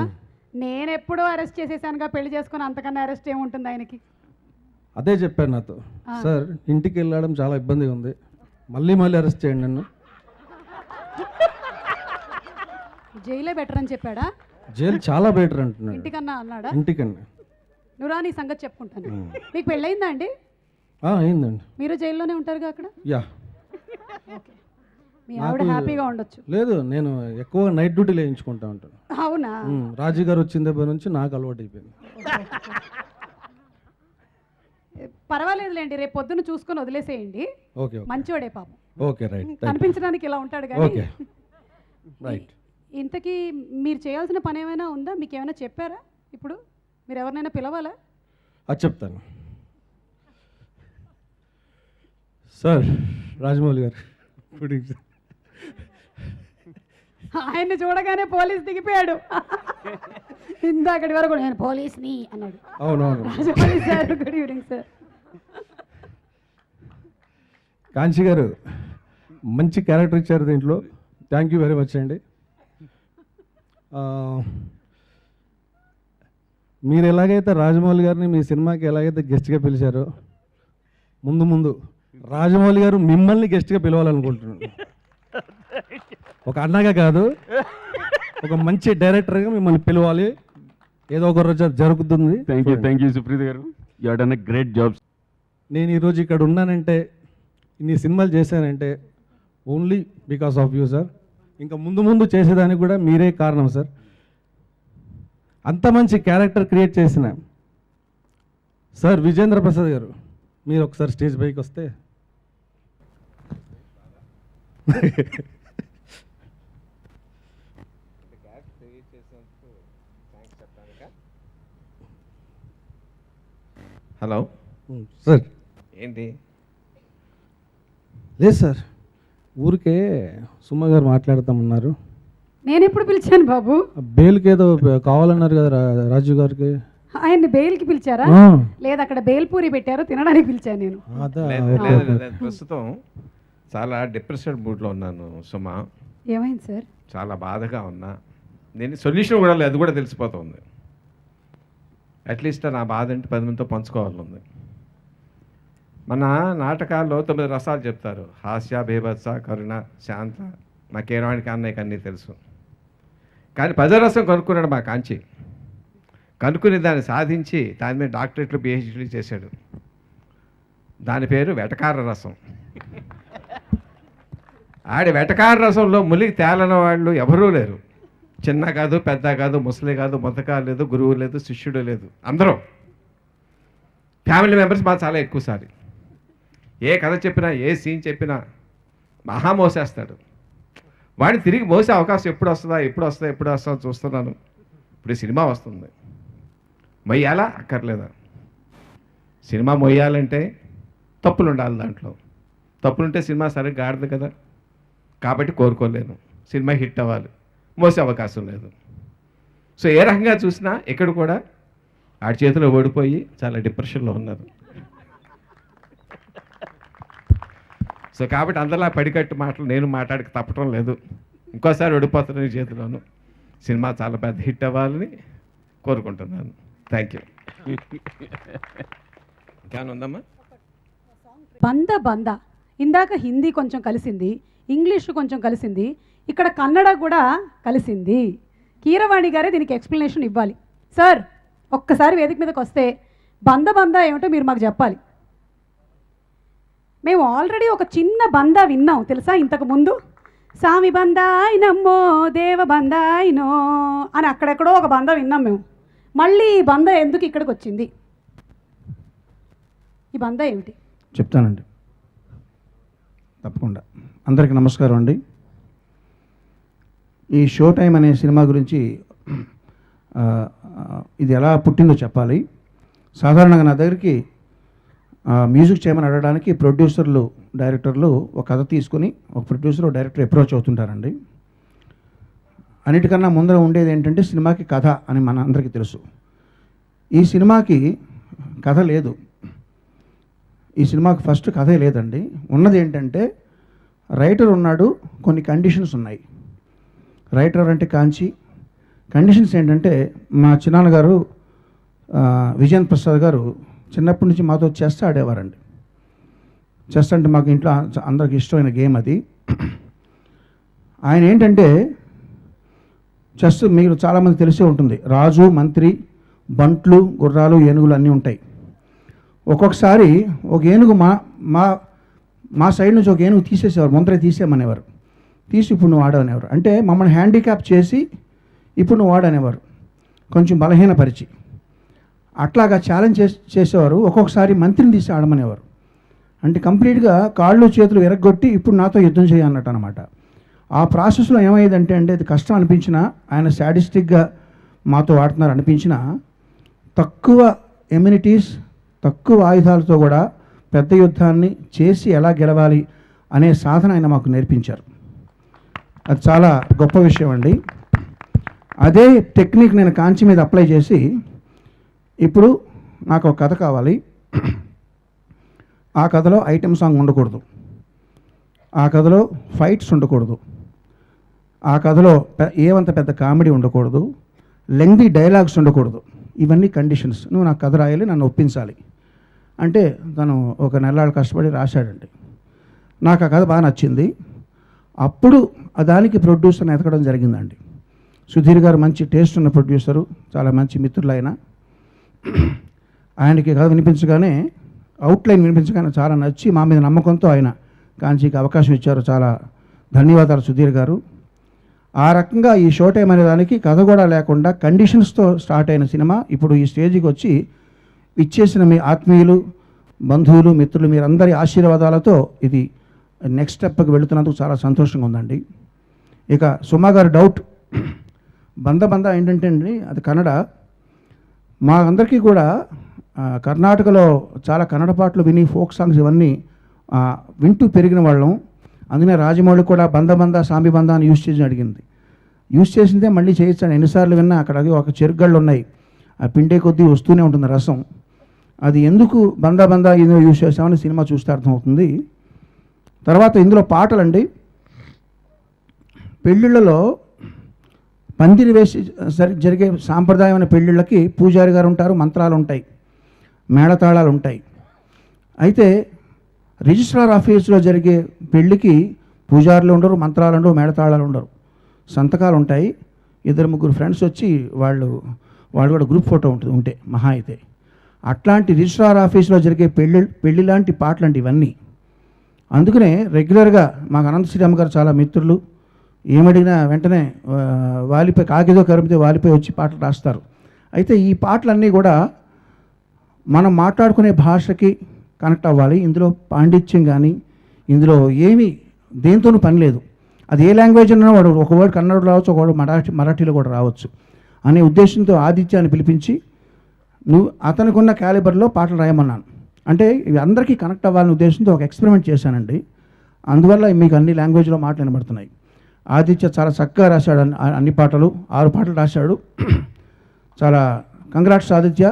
నేను ఎప్పుడో అరెస్ట్ చేసేసానుగా, పెళ్లి చేసుకుని అంతకన్నా అరెస్ట్ ఏముంటుంది ఆయనకి? అదే చెప్పారు నాతో. సార్ ఇంటికి వెళ్ళడం చాలా ఇబ్బందిగా ఉంది, మళ్ళీ మళ్ళీ అరెస్ట్ చేయండి నన్ను. జైలే బెటర్ అని చెప్పాడా? జైలు చాలా బెటర్ అంటున్నాడు. ఇంటికన్నా అన్నాడా? ఇంటికన్నా. నువ్వు నీ సంగతి చెప్పుకుంటాను. మీకు పెళ్ళయిందా అండి? అయిందండి. మీరు జైల్లోనే ఉంటారుగా అక్కడ? యా. ఓకే. మీ ఆవిడ హ్యాపీగా ఉండొచ్చు. లేదు, నేను ఎక్కువ నైట్ డ్యూటీ వేయించుకుంటా ఉంటాను. అవునా? రాజు గారు వచ్చిన దగ్గర నుంచి నాకు అలవాటు అయిపోయింది. పర్వాలేదులేండి, రేపు పొద్దున్న చూసుకొని వదిలేసేయండి. ఓకే. మంచోడే పాపం. Okay, right. కనిపించడానికి ఇలా ఉంటాడు కానీ. Okay, right. ఇంతకీ మీరు చేయాల్సిన పని ఏమైనా ఉందా? మీకు ఏమైనా చెప్పారా? ఇప్పుడు మీరు ఎవరినైనా పిలవాలా? అది చెప్తాను. సార్ రాజమౌళి గారు, గుడ్ ఈవినింగ్ సార్. ఆయన్ని చూడగానే పోలీస్ దిగిపోయాడు. ఇందాకటి వరకు నేను పోలీస్ని అన్నాడు. అవునవును. Rajamouli sir, good evening sir. కాంచి గారు మంచి క్యారెక్టర్ ఇచ్చారు దీంట్లో, థ్యాంక్ యూ వెరీ మచ్ అండి. మీరు ఎలాగైతే రాజమౌళి గారిని మీ సినిమాకి ఎలాగైతే గెస్ట్గా పిలిచారో, ముందు ముందు రాజమౌళి గారు మిమ్మల్ని గెస్ట్గా పిలవాలనుకుంటున్నాను. ఒక అన్నగా కాదు, ఒక మంచి డైరెక్టర్గా మిమ్మల్ని పిలవాలి. ఏదో ఒక రోజు జరుగుతుంది. థ్యాంక్ యూ సుప్రీత్ గారు, you have done a great job. నేను ఈరోజు ఇక్కడ ఉన్నానంటే, ఇన్ని సినిమాలు చేశానంటే only because of you sir. ఇంకా ముందు ముందు చేసేదానికి కూడా మీరే కారణం సార్. అంత మంచి క్యారెక్టర్ క్రియేట్ చేసిన సార్ విజేంద్ర ప్రసాద్ గారు, మీరు ఒకసారి స్టేజ్ పైకి వస్తే. హలో సార్ ఏంటి? లేదు సార్, ఊరికే సుమ గారు మాట్లాడతామన్నారు. నేను ఎప్పుడు పిలిచాను బాబు? బెయిల్కి ఏదో కావాలన్నారు కదా రాజు గారికి. ఆయన్ని బెయిల్కి పిలిచారా? ఆ. లేదు, అక్కడ బెయిల్ పూరి పెట్టారు, తినడానికి పిలిచాను నేను. ప్రస్తుతం చాలా డిప్రెస్డ్ మూడ్లో ఉన్నాను సుమ. ఏమైంది సార్? చాలా బాధగా ఉన్నా. నేను సొల్యూషన్ కూడా లేదు, అది కూడా తెలిసిపోతుంది. అట్లీస్ట్ నా బాధ అంటే 10 మందితో పంచుకోవాలని ఉంది. మన నాటకాల్లో 9 రసాలు చెప్తారు: హాస్య, బీభత్స, కరుణ, శాంత. మా కీరవాణికి అన్నయ్యకి అన్నీ తెలుసు. కానీ 10వ రసం కనుక్కున్నాడు మా కాంచి. కనుక్కుని దాన్ని సాధించి దాని మీద డాక్టరేట్లు, పిహెచ్డీలు చేశాడు. దాని పేరు వెటకార రసం. ఆడి వెటకార రసంలో ములిగి తేలని వాళ్ళు ఎవరూ లేరు. చిన్న కాదు, పెద్ద కాదు, ముసలి కాదు, మొత్తకాలు లేదు, గురువు లేదు, శిష్యుడు లేదు. అందరూ ఫ్యామిలీ మెంబర్స్ మాకు చాలా ఎక్కువసారి ఏ కథ చెప్పినా, ఏ సీన్ చెప్పినా మహా మోసేస్తాడు. వాడిని తిరిగి మోసే అవకాశం ఎప్పుడు వస్తుందో చూస్తున్నాను. ఇప్పుడు ఈ సినిమా వస్తుంది. మొయ్యాలా అక్కర్లేదా? సినిమా మొయ్యాలంటే తప్పులు ఉండాలి. దాంట్లో తప్పులుంటే సినిమా సరిగ్గా ఆడదు కదా. కాబట్టి కోరుకోలేను. సినిమా హిట్ అవ్వాలి, మోసే అవకాశం లేదు. సో ఏ రకంగా చూసినా ఇక్కడ కూడా ఆడి చేతిలో ఓడిపోయి చాలా డిప్రెషన్లో ఉన్నారు. సో కాబట్టి అందరిలా పడికట్టు మాటలు నేను మాట్లాడికి తప్పటం లేదు. ఇంకోసారి ఓడిపోతున్నాను చేతిలోను. సినిమా చాలా పెద్ద హిట్ అవ్వాలని కోరుకుంటున్నాను. Thank you. ఇంకేమైనా ఉందమ్మా? బంద బంద ఇందాక హిందీ కొంచెం కలిసింది, ఇంగ్లీషు కొంచెం కలిసింది, ఇక్కడ కన్నడ కూడా కలిసింది. కీరవాణి గారే దీనికి ఎక్స్ప్లెనేషన్ ఇవ్వాలి. సార్, ఒక్కసారి వేదిక మీదకి వస్తే బంద బంద ఏమిటో మీరు మాకు చెప్పాలి. మేము ఆల్రెడీ ఒక చిన్న బంద విన్నాం తెలుసా ఇంతకు ముందు. సామి బందాయినమ్మో దేవ బందాయినో అని అక్కడెక్కడో ఒక బంద విన్నాం మేము. మళ్ళీ ఈ బంద ఎందుకు ఇక్కడికి వచ్చింది? ఈ బంద ఏమిటి? చెప్తానండి, తప్పకుండా. అందరికీ నమస్కారం అండి. ఈ షో టైం అనే సినిమా గురించి ఇది ఎలా పుట్టిందో చెప్పాలి. సాధారణంగా నా దగ్గరికి మ్యూజిక్ చేయమని అడగడానికి ప్రొడ్యూసర్లు, డైరెక్టర్లు ఒక కథ తీసుకుని ఒక ప్రొడ్యూసర్, డైరెక్టర్ అప్రోచ్ అవుతుంటారండి. అన్నిటికన్నా ముందర ఉండేది ఏంటంటే సినిమాకి కథ అని మన అందరికీ తెలుసు. ఈ సినిమాకి కథ లేదు. ఈ సినిమాకి ఫస్ట్ కథే లేదండి. ఉన్నది ఏంటంటే రైటర్ ఉన్నాడు, కొన్ని కండిషన్స్ ఉన్నాయి. రైటర్ అంటే కాంచి. కండిషన్స్ ఏంటంటే మా చిన్నాన్నగారు విజయన్ ప్రసాద్ గారు చిన్నప్పటి నుంచి మాతో చెస్ ఆడేవారండి. చెస్ అంటే మాకు ఇంట్లో అందరికి ఇష్టమైన గేమ్ అది. ఆయన ఏంటంటే చెస్ మీరు చాలామంది తెలిసే ఉంటుంది. రాజు, మంత్రి, బంట్లు, గుర్రాలు, ఏనుగులు అన్నీ ఉంటాయి. ఒక్కొక్కసారి ఒక ఏనుగు మా సైడ్ నుంచి ఒక ఏనుగు తీసేసేవారు, ముందరే తీసేయమనేవారు. తీసి ఇప్పుడు నువ్వు ఆడనేవారు. అంటే మమ్మల్ని హ్యాండిక్యాప్ చేసి ఇప్పుడు నువ్వు ఆడనేవారు, కొంచెం బలహీనపరిచి. అట్లాగా ఛాలెంజ్ చేసేవారు. ఒక్కొక్కసారి మంత్రిని తీసి ఆడమనేవారు. అంటే కంప్లీట్గా కాళ్ళు చేతులు ఎరగొట్టి ఇప్పుడు నాతో యుద్ధం చేయన్నట్టు అనమాట. ఆ ప్రాసెస్లో ఏమైందంటే అది కష్టం అనిపించినా, ఆయన శాడిస్టిక్గా మాతో ఆడుతున్నారు అనిపించినా, తక్కువ ఎమ్యూనిటీస్, తక్కువ ఆయుధాలతో కూడా పెద్ద యుద్ధాన్ని చేసి ఎలా గెలవాలి అనే సాధన ఆయన మాకు నేర్పించారు. అది చాలా గొప్ప విషయం అండి. అదే టెక్నిక్ నేను కాంచి మీద అప్లై చేసి ఇప్పుడు నాకు ఒక కథ కావాలి. ఆ కథలో ఐటెం సాంగ్ ఉండకూడదు, ఆ కథలో ఫైట్స్ ఉండకూడదు, ఆ కథలో ఏమంత పెద్ద కామెడీ ఉండకూడదు, లెంగ్తీ డైలాగ్స్ ఉండకూడదు. ఇవన్నీ కండిషన్స్. నువ్వు నాకు కథ రాయాలి, నన్ను ఒప్పించాలి అంటే తను ఒక నెలలు కష్టపడి రాశాడండి. నాకు ఆ కథ బాగా నచ్చింది. అప్పుడు దానికి ప్రొడ్యూసర్ని ఎతకడం జరిగిందండి. సుధీర్ గారు మంచి టేస్ట్ ఉన్న ప్రొడ్యూసరు, చాలా మంచి మిత్రులు ఆయన. ఆయనకి కథ వినిపించగానే, అవుట్లైన్ వినిపించగానే చాలా నచ్చి మా మీద నమ్మకంతో ఆయన కాంచీకి అవకాశం ఇచ్చారు. చాలా ధన్యవాదాలు సుధీర్ గారు. ఆ రకంగా ఈ షో టైం అనే దానికి కథ కూడా లేకుండా కండిషన్స్తో స్టార్ట్ అయిన సినిమా ఇప్పుడు ఈ స్టేజ్కి వచ్చి ఇచ్చేసిన మీ ఆత్మీయులు, బంధువులు, మిత్రులు, మీరందరి ఆశీర్వాదాలతో ఇది నెక్స్ట్ స్టెప్కి వెళుతున్నందుకు చాలా సంతోషంగా ఉందండి. ఇక సుమా గారి డౌట్ బంద ఏంటంటే అండి, అది కన్నడ. మా అందరికీ కూడా కర్ణాటకలో చాలా కన్నడ పాటలు విని ఫోక్ సాంగ్స్ ఇవన్నీ వింటూ పెరిగిన వాళ్ళం. అందుకనే రాజమౌళి కూడా బంద సాంబి బంద అని యూజ్ చేసిందే మళ్ళీ చేయొచ్చాను. ఎన్నిసార్లు విన్నా అక్కడ ఒక చెరుగళ్ళు ఉన్నాయి, ఆ పిండే కొద్దీ వస్తూనే ఉంటుంది రసం. అది ఎందుకు బంద ఏదో యూజ్ చేస్తామని సినిమా చూస్తే అర్థమవుతుంది. తర్వాత ఇందులో పాటలండి, పెళ్ళిళ్ళలో పందిరి వేసి జరిగే సాంప్రదాయమైన పెళ్ళిళ్ళకి పూజారి గారు ఉంటారు, మంత్రాలు ఉంటాయి, మేళతాళాలు ఉంటాయి. అయితే రిజిస్ట్రార్ ఆఫీస్లో జరిగే పెళ్ళికి పూజారులు ఉండరు, మంత్రాలు ఉండవు, మేళతాళాలు ఉండరు, సంతకాలు ఉంటాయి. 2-3 ఫ్రెండ్స్ వచ్చి వాళ్ళు కూడా గ్రూప్ ఫోటో ఉంటుంది ఉంటే మహా అయితే. అట్లాంటి రిజిస్ట్రార్ ఆఫీస్లో జరిగే పెళ్ళి లాంటి పాటలండి ఇవన్నీ. అందుకనే రెగ్యులర్గా మాకు అనంత శ్రీరామ్ గారు చాలా మిత్రులు. ఏమడిగినా వెంటనే వాలిపోయి కాకిదో కరిపితే వాలిపోయి వచ్చి పాటలు రాస్తారు. అయితే ఈ పాటలన్నీ కూడా మనం మాట్లాడుకునే భాషకి కనెక్ట్ అవ్వాలి. ఇందులో పాండిత్యం కానీ ఇందులో ఏమీ దేంతోనూ పని లేదు. అది ఏ లాంగ్వేజ్ అన్నా వాడు ఒక వర్డ్ కన్నడ రావచ్చు, ఒక వర్డ్ మరాఠీలో కూడా రావచ్చు అనే ఉద్దేశంతో ఆదిత్యాన్ని పిలిపించి నువ్వు అతనికి ఉన్న క్యాలిబర్లో పాటలు రాయమన్నాను. అంటే ఇవి అందరికీ కనెక్ట్ అవ్వాలనే ఉద్దేశంతో ఒక ఎక్స్పెరిమెంట్ చేశానండి. అందువల్ల మీకు అన్ని లాంగ్వేజ్లో మాటలు వినబడుతున్నాయి. ఆదిత్య చాలా చక్కగా రాశాడు, అన్ని పాటలు 6 పాటలు రాశాడు. చాలా కంగ్రాట్స్ ఆదిత్య,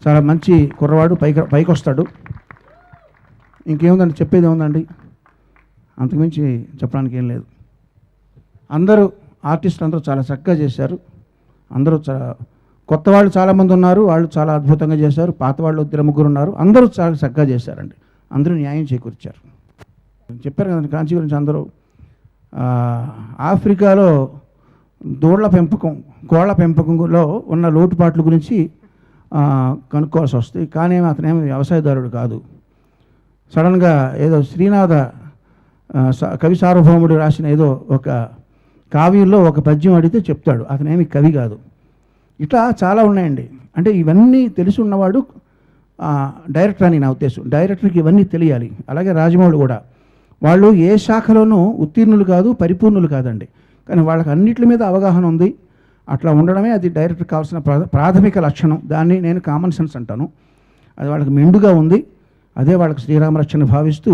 చాలా మంచి కుర్రవాడు, పైకి వస్తాడు. ఇంకేముందండి, చెప్పేది ఏముందండి, అంతకుమించి చెప్పడానికి ఏం లేదు. అందరూ ఆర్టిస్టులు అందరూ చాలా చక్కగా చేశారు. అందరూ కొత్త వాళ్ళు చాలామంది ఉన్నారు, వాళ్ళు చాలా అద్భుతంగా చేశారు. పాత వాళ్ళు 2-3 ఉన్నారు, అందరూ చాలా చక్కగా చేశారండి. అందరూ న్యాయం చేకూర్చారు. చెప్పారు కదండి కాంచీ గురించి అందరూ. ఆఫ్రికాలో కోళ్ల పెంపకంలో ఉన్న లోటుపాట్ల గురించి కనుక్కోవాల్సి వస్తుంది. కానీ అతనేమి వ్యవసాయదారుడు కాదు. సడన్గా ఏదో శ్రీనాథ కవి సార్వభౌముడు రాసిన ఏదో ఒక కావ్యంలో ఒక పద్యం అడిగితే చెప్తాడు, అతనేమి కవి కాదు. ఇట్లా చాలా ఉన్నాయండి. అంటే ఇవన్నీ తెలిసి ఉన్నవాడు డైరెక్టర్ అని నా ఉద్దేశం. డైరెక్టర్కి ఇవన్నీ తెలియాలి. అలాగే రాజమౌళి కూడా, వాళ్ళు ఏ శాఖలోనూ ఉత్తీర్ణులు కాదు, పరిపూర్ణులు కాదండి, కానీ వాళ్ళకి అన్నిటి మీద అవగాహన ఉంది. అట్లా ఉండడమే అది డైరెక్టర్ కావాల్సిన ప్రాథమిక లక్షణం. దాన్ని నేను కామన్ సెన్స్ అంటాను. అది వాళ్ళకి మెండుగా ఉంది. అదే వాళ్ళకి శ్రీరామరక్షణ భావిస్తూ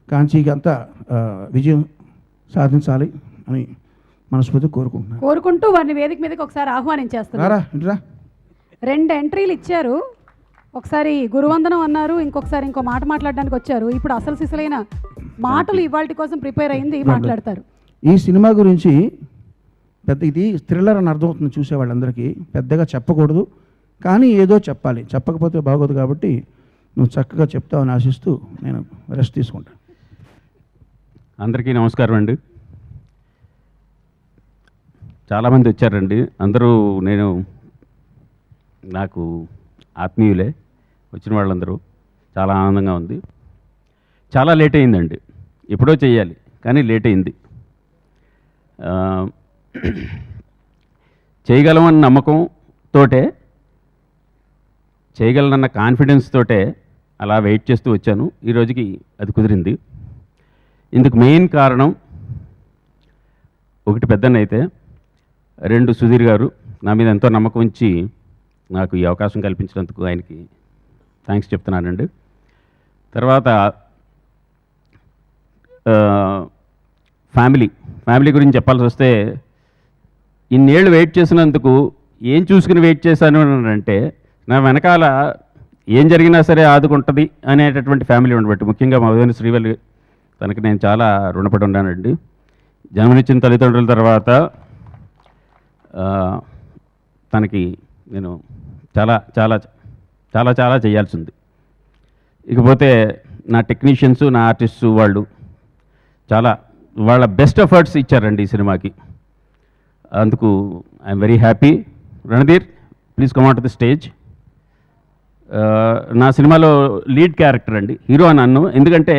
కాంచీకి అంతా విజయం సాధించాలి అని మనస్ఫూర్తి కోరుకుంటూ వారిని వేదిక మీదకి ఒకసారి ఆహ్వానించేస్తున్నారు. 2 ఎంట్రీలు ఇచ్చారు. ఒకసారి గురువందనం అన్నారు, ఇంకొకసారి ఇంకో మాట మాట్లాడడానికి వచ్చారు. ఇప్పుడు అసలు సిసలైన మాటలు ఇవాళ కోసం ప్రిపేర్ అయింది మాట్లాడతారు. ఈ సినిమా గురించి పెద్ద ఇది థ్రిల్లర్ అని అర్థమవుతుంది చూసే వాళ్ళందరికీ. పెద్దగా చెప్పకూడదు, కానీ ఏదో చెప్పాలి. చెప్పకపోతే బాగోదు. కాబట్టి నువ్వు చక్కగా చెప్తావని ఆశిస్తూ నేను రెస్ట్ తీసుకుంటాను. అందరికీ నమస్కారం అండి. చాలామంది వచ్చారండి. అందరూ నాకు ఆత్మీయులే. వచ్చిన వాళ్ళందరూ చాలా ఆనందంగా ఉంది. చాలా లేట్ అయిందండి, ఎప్పుడో చేయాలి కానీ లేట్ అయింది. చేయగలమన్న నమ్మకంతోటే, చేయగలనన్న కాన్ఫిడెన్స్ తోటే అలా వెయిట్ చేస్తూ వచ్చాను. ఈరోజుకి అది కుదిరింది. ఇందుకు మెయిన్ కారణం ఒకటి పెద్దన్న అయితే, 2 సుధీర్ గారు నా మీద ఎంతో నమ్మకం ఉంచి నాకు ఈ అవకాశం కల్పించినందుకు ఆయనకి థ్యాంక్స్ చెప్తున్నానండి. తర్వాత ఫ్యామిలీ గురించి చెప్పాల్సి వస్తే, ఇన్నేళ్ళు వెయిట్ చేసినందుకు ఏం చూసుకుని వెయిట్ చేశాను అంటే, నా వెనకాల ఏం జరిగినా సరే ఆదుకుంటుంది అనేటటువంటి ఫ్యామిలీ ఉండబట్టి, ముఖ్యంగా మా వదిన శ్రీవల్లి, తనకి నేను చాలా రుణపడి ఉన్నానండి. జన్మనిచ్చిన తల్లిదండ్రుల తర్వాత తనకి నేను చాలా చాలా చాలా చాలా చేయాల్సి ఉంది. ఇకపోతే నా టెక్నీషియన్స్, నా ఆర్టిస్టు వాళ్ళు వాళ్ళ బెస్ట్ ఎఫర్ట్స్ ఇచ్చారండి ఈ సినిమాకి. అందుకు I'm very happy. Randhir, please come on to the stage. నా సినిమాలో లీడ్ క్యారెక్టర్ అండి, హీరో నన్ను. ఎందుకంటే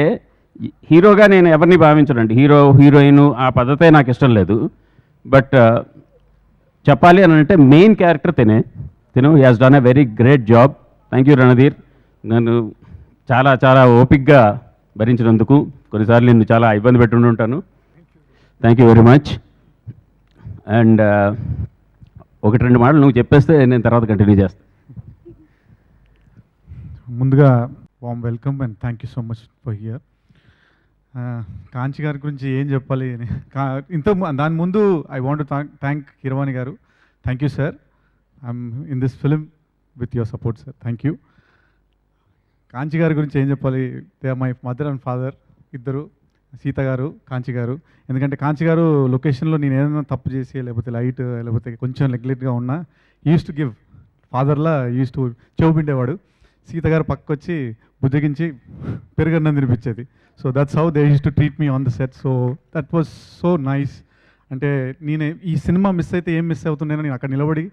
హీరోగా నేను ఎవరిని భావించనండి, హీరోయిన్ ఆ పద్ధతే నాకు ఇష్టం లేదు. బట్ చెప్పాలి అని అంటే మెయిన్ క్యారెక్టర్ తిను he has done a very great job. Thank you Randhir. నన్ను చాలా చాలా ఓపిక్గా భరించినందుకు. కొన్నిసార్లు నేను చాలా ఇబ్బంది పెట్టి ఉంటాను. Thank you very much. And ఒకటి రెండు మాటలు నువ్వు చెప్పేస్తే నేను తర్వాత కంటిన్యూ చేస్తాను. ముందుగా warm welcome and thank you so much for here. కాంచి గారి గురించి ఏం చెప్పాలి అని దాని ముందు ఐ వాంట్ థ్యాంక్ కీరవాణి గారు. Thank you sir, I'm in this film with your support sir. Thank you. Kanchi గారి గురించి ఏం చెప్పాలి, they are my mother and father ఇద్దరు, సీత గారు, కాంచి గారు. ఎందుకంటే కాంచి గారు లొకేషన్లో నేను ఏదైనా తప్పు చేసి లేకపోతే లైట్ లేకపోతే కొంచెం నెగ్లెక్ట్గా ఉన్నా యూస్ టు గివ్ ఫాదర్లా యూస్ టు చెవుపిండేవాడు. సీత గారు పక్కకొచ్చి బుజ్జగించి పెరుగన్నం తినిపించేది. So that's how they used to treat me on the set. So that was so nice. అంటే నేను ఈ సినిమా మిస్ అయితే ఏం మిస్ అవుతున్నానో నేను అక్కడ నిలబడి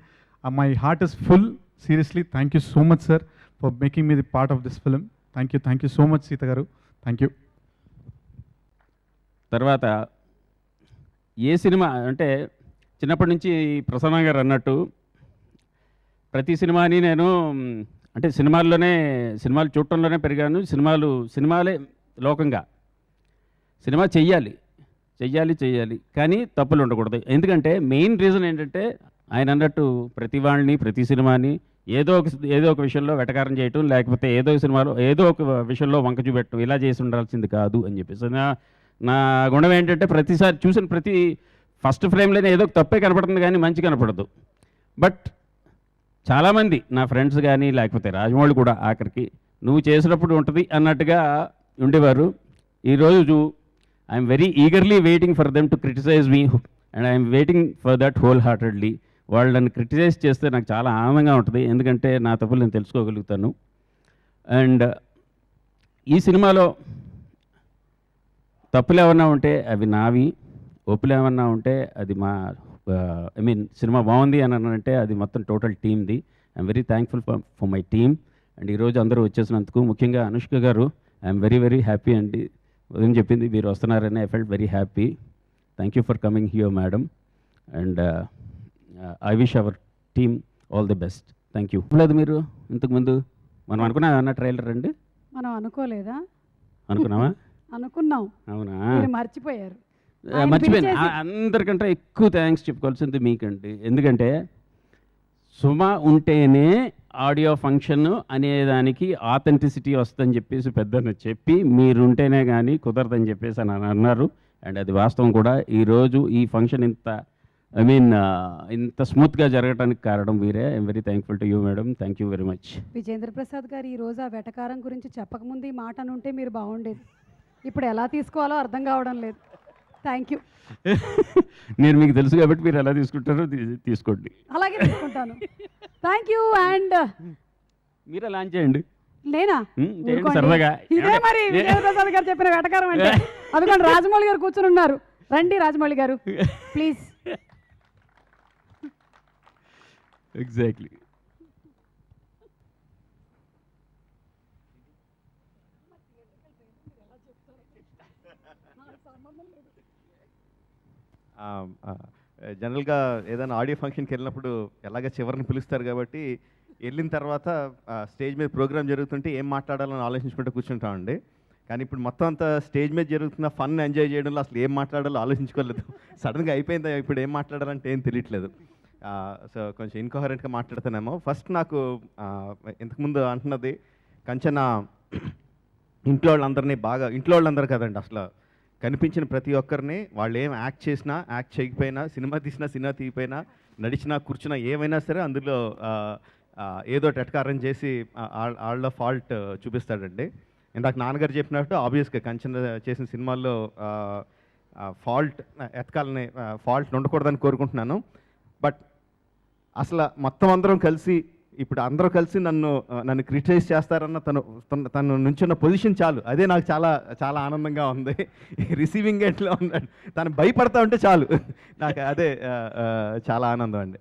my heart is full. Seriously thank you so much sir for making me the part of this film. Thank you so much Sita గారు. Thank you. తర్వాత ఏ సినిమా అంటే చిన్నప్పటి నుంచి ప్రసన్న గారు అన్నట్టు ప్రతి సినిమాని నేను అంటే సినిమాలు చూడటంలోనే పెరిగాను. సినిమాలే లోకంగా. సినిమా చెయ్యాలి కానీ తప్పులు ఉండకూడదు. ఎందుకంటే మెయిన్ రీజన్ ఏంటంటే ఆయన అన్నట్టు ప్రతి వాళ్ళని ప్రతి సినిమాని ఏదో ఒక విషయంలో వెటకారం చేయటం, లేకపోతే ఏదో ఒక విషయంలో వంక చూపెట్టడం, ఇలా చేసి ఉండాల్సింది కాదు అని చెప్పేసి నా గుణం ఏంటంటే ప్రతిసారి చూసిన ప్రతి ఫస్ట్ ఫ్రేమ్లోనే ఏదో ఒక తప్పే కనపడుతుంది కానీ మంచి కనపడదు. బట్ చాలామంది నా ఫ్రెండ్స్ కానీ లేకపోతే రాజమౌళి కూడా ఆఖరికి నువ్వు చేసినప్పుడు ఉంటుంది అన్నట్టుగా ఉండేవారు. ఈరోజు I'm very eagerly waiting for them to criticize me and I'm waiting for that whole heartedly. వాళ్ళు నన్ను క్రిటిసైజ్ చేస్తే నాకు చాలా ఆనందంగా ఉంటుంది, ఎందుకంటే నా తప్పులు నేను తెలుసుకోగలుగుతాను. అండ్ ఈ సినిమాలో తప్పులు ఏమన్నా ఉంటే అవి నావి, ఒప్పులు ఏమన్నా ఉంటే అది సినిమా బాగుంది అని అంటే అది మొత్తం టోటల్ టీమ్ది. I'm very thankful for my team. And ఈరోజు అందరూ వచ్చేసినందుకు, ముఖ్యంగా అనుష్క గారు, ఐఎమ్ వెరీ వెరీ హ్యాపీ అండి. ఉదయం చెప్పింది మీరు వస్తున్నారని I felt very happy. Thank you for coming here madam. And I wish our team all the best. Thank you. లేదు మీరు ఇంతకుముందు మనం అనుకున్నా అన్న ట్రైలర్ అండి? మనం అనుకోలేదా? అనుకున్నావా? అనుకున్నాం. అవునా? మర్చిపోయారు. మర్చిపోయాను. అందరికంటే ఎక్కువ థ్యాంక్స్ చెప్పుకోవాల్సింది మీకండి. ఎందుకంటే సుమ ఉంటేనే ఆడియో ఫంక్షన్ అనేదానికి ఆథెంటిసిటీ వస్తుందని చెప్పేసి పెద్దన్న చెప్పి మీరుంటేనే కానీ కుదరదని చెప్పేసి అని అన్నారు. అండ్ అది వాస్తవం కూడా. ఈరోజు ఈ ఫంక్షన్ ఇంత స్మూత్గా జరగడానికి కారణం వీరే. I'm very thankful to you madam. Thank you very much. Vijendra Prasad గారు ఈరోజు ఆ వెటకారం గురించి చెప్పకముందు ఈ మాట అనుంటే మీరు బాగుండేది. ఇప్పుడు ఎలా తీసుకోవాలో అర్థం కావడం లేదు. Thank you. నేను మీకు తెలుసు కాబట్టి మీరు ఎలా తీసుకుంటారో తీసుకోండి. అలాగే తీసుకుంటాను. Thank you. అండ్ మీరు లాంచ్ చేయండి. నేనా? సరదాగా ఇదే మరి విజేంద్ర ప్రసాద్ గారు చెప్పిన వెటకారం అంటే. అందుకని రాజమౌళి గారు కూర్చుని ఉన్నారు. రండి రాజమౌళి గారు ప్లీజ్. ఎగ్జాక్ట్లీ. జనరల్గా ఏదైనా ఆడియో ఫంక్షన్కి వెళ్ళినప్పుడు ఎలాగ చివరిని పిలుస్తారు కాబట్టి వెళ్ళిన తర్వాత స్టేజ్ మీద ప్రోగ్రామ్ జరుగుతుంటే ఏం మాట్లాడాలని ఆలోచించుకుంటూ కూర్చుంటామండి. కానీ ఇప్పుడు మొత్తం అంతా స్టేజ్ మీద జరుగుతున్న ఫన్ ఎంజాయ్ చేయడంలో అసలు ఏం మాట్లాడాలో ఆలోచించుకోలేదు. సడన్గా అయిపోయిందా ఇప్పుడు ఏం మాట్లాడాలంటే ఏం తెలియట్లేదు. సో కొంచెం ఇన్కోహరెంట్గా మాట్లాడుతున్నామో. ఫస్ట్ నాకు ఇంతకుముందు అంటున్నది కంచన ఇంట్లో వాళ్ళందరూ కదండి, అసలు కనిపించిన ప్రతి ఒక్కరిని వాళ్ళు ఏం యాక్ట్ చేసినా యాక్ట్ చేయకపోయినా, సినిమా తీసినా సినిమా తీయపోయినా, నడిచినా కూర్చున్నా ఏమైనా సరే అందులో ఏదో టెట్కారం చేసి వాళ్ళ ఫాల్ట్ చూపిస్తాడండి. ఇందాక నాన్నగారు చెప్పినట్టు ఆబ్వియస్గా కంచన చేసిన సినిమాల్లో ఫాల్ట్ ఎతకాలని ఫాల్ట్ ఉండకూడదని కోరుకుంటున్నాను. బట్ అసలు మొత్తం అందరం కలిసి ఇప్పుడు అందరూ కలిసి నన్ను క్రిటిసైజ్ చేస్తారన్న తను నుంచున్న పొజిషన్ చాలు, అదే నాకు చాలా చాలా ఆనందంగా ఉంది. రిసీవింగ్ ఎండ్లో ఉన్నాడు, తను భయపడతా ఉంటే చాలు నాకు అదే చాలా ఆనందం అండి.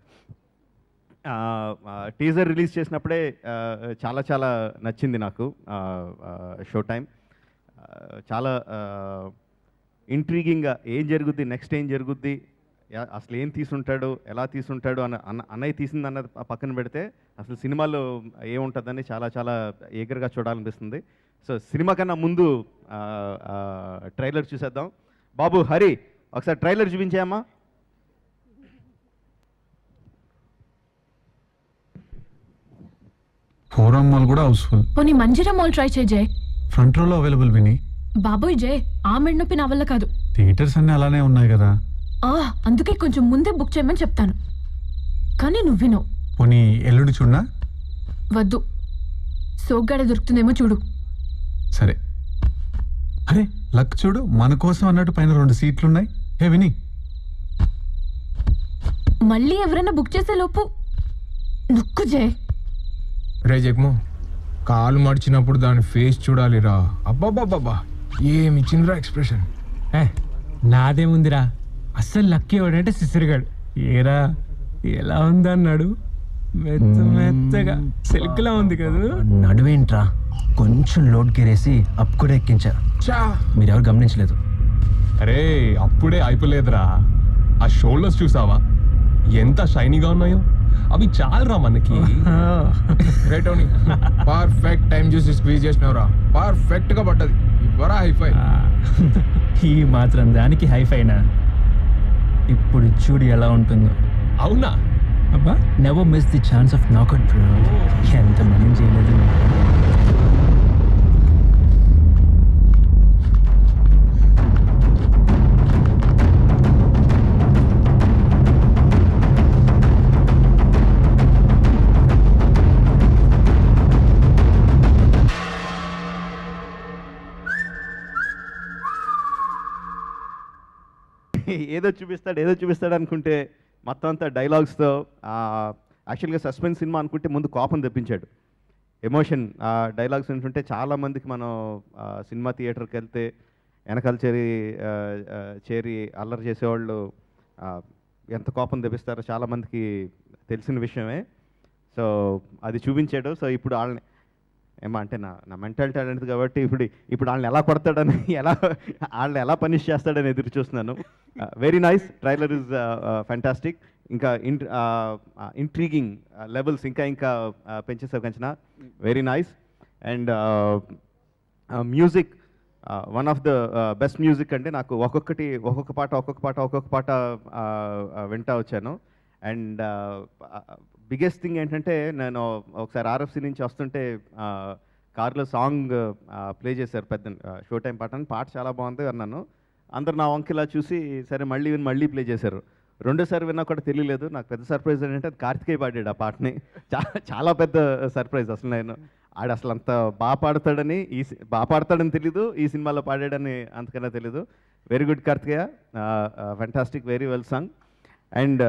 టీజర్ రిలీజ్ చేసినప్పుడే చాలా చాలా నచ్చింది నాకు షో టైం. చాలా ఇంట్రీగింగ్గా ఏం జరుగుద్ది, నెక్స్ట్ ఏం జరుగుద్ది, అసలు ఏం తీసుంటాడు, ఎలా తీసుంటాడు అన్నయ్య తీసింది అన్నది పక్కన పెడితే అసలు సినిమాలో ఏముంటుందని చాలా చాలా ఈగర్గా చూడాలనిపిస్తుంది. సో సినిమా కన్నా ముందు ట్రైలర్ చూసేద్దాం. బాబు హరి ఒకసారి ట్రైలర్ చూపించాయమ్మా. ఫోరం మాల్ కూడా హౌస్ఫుల్. పోనీ మంజిరా మాల్ ట్రై చేయి జయ్. ఫ్రంట్ రోలో అవైలబుల్ విని. బాబోయ్ జయ్, ఆ మెడ నొప్పి నా వల్ల కాదు. థియేటర్స్ అన్నీ అలానే ఉన్నాయి కదా. అందుకే కొంచెం ముందే బుక్ చేయమని చెప్తాను, కానీ నువ్వు వినో. పోనీ ఎల్లుండి చూడనా? వద్దు, సోగ్గాడ దొరుకుతుందేమో చూడు. సరే. అరే లక్ చూడు, మన కోసం అన్నట్టు పైన 2 సీట్లు ఉన్నాయి. హే విని, మళ్ళీ ఎవరైనా బుక్ చేసే లోపు నొక్కు జయ్. రే జగ్మో, కాలు మడిచినప్పుడు దాని ఫేస్ చూడాలిరా. అబ్బాబ్బాబ్బా ఏమి ఇచ్చిందిరా ఎక్స్ప్రెషన్. నాదేముందిరా, అస్సలు లక్కీ ఎవడంటే సిసిరిగాడు. ఏరా ఎలా ఉందన్నాడు, మెత్త మెత్తగా సిల్క్లా ఉంది కదా. నడువేంట్రా, కొంచెం లోడ్ కెరేసి అప్ కూడా ఎక్కించా. మీరెవరు గమనించలేదు. అరే అప్పుడే అయిపోలేదురా, ఆ షోల్డర్స్ చూసావా ఎంత షైనీగా ఉన్నాయో. అవి చాలరా మనకి. రైట్ అవుని, పర్ఫెక్ట్ టైం చూసి స్క్వీజ్ చేసినవరా, పర్ఫెక్ట్ గా పడ్డది. ఇవ్వరా హైఫై. ఈ మాత్రం దానికి హైఫైనా? ఇప్పుడు చూడు ఎలా ఉంటుందో. అవునా? అబ్బా, never miss the chance of knockout bro. ఎంత మనం చేయలేదు. ఏదో చూపిస్తాడు అనుకుంటే మొత్తం అంతా డైలాగ్స్తో. యాక్చువల్గా సస్పెన్స్ సినిమా అనుకుంటే ముందు కోపం తెప్పించాడు. ఎమోషన్ డైలాగ్స్ వింటుంటే చాలామందికి మనం సినిమా థియేటర్కి వెళ్తే వెనకాల చేరి అల్లరి చేసేవాళ్ళు ఎంత కోపం తెప్పిస్తారో చాలామందికి తెలిసిన విషయమే. సో అది చూపించాడు. సో ఇప్పుడు వాళ్ళని అంటే నా మెంటాలిటీ అనేది కాబట్టి ఇప్పుడు వాళ్ళని ఎలా కొడతాడని, వాళ్ళని ఎలా పనిష్ చేస్తాడని ఎదురు చూస్తున్నాను. Very nice, trailer is fantastic. ఇంకా ఇంట్రీగింగ్ లెవెల్స్ ఇంకా పెంచేసావు Kanchana. Very nice. And music one of the best music. అంటే నాకు ఒక్కొక్క పాట వింటా వచ్చాను. అండ్ బిగ్గెస్ట్ థింగ్ ఏంటంటే, నేను ఒకసారి RFC నుంచి వస్తుంటే కార్లో సాంగ్ ప్లే చేశారు, పెద్ద షో టైం పాట చాలా బాగుంది అన్నాను. అందరు నా వంకిలా చూసి సరే మళ్ళీ ప్లే చేశారు. రెండోసారి విన్నా కూడా తెలియలేదు. నాకు పెద్ద సర్ప్రైజ్ ఏంటంటే అది కార్తికేయ పాడాడు ఆ పాటని. చాలా పెద్ద సర్ప్రైజ్. అసలు నేను అసలు అంత బాగా పాడతాడని తెలీదు, ఈ సినిమాలో పాడాడని అంతకన్నా తెలీదు. Very good Karthikeya, fantastic, very well song. And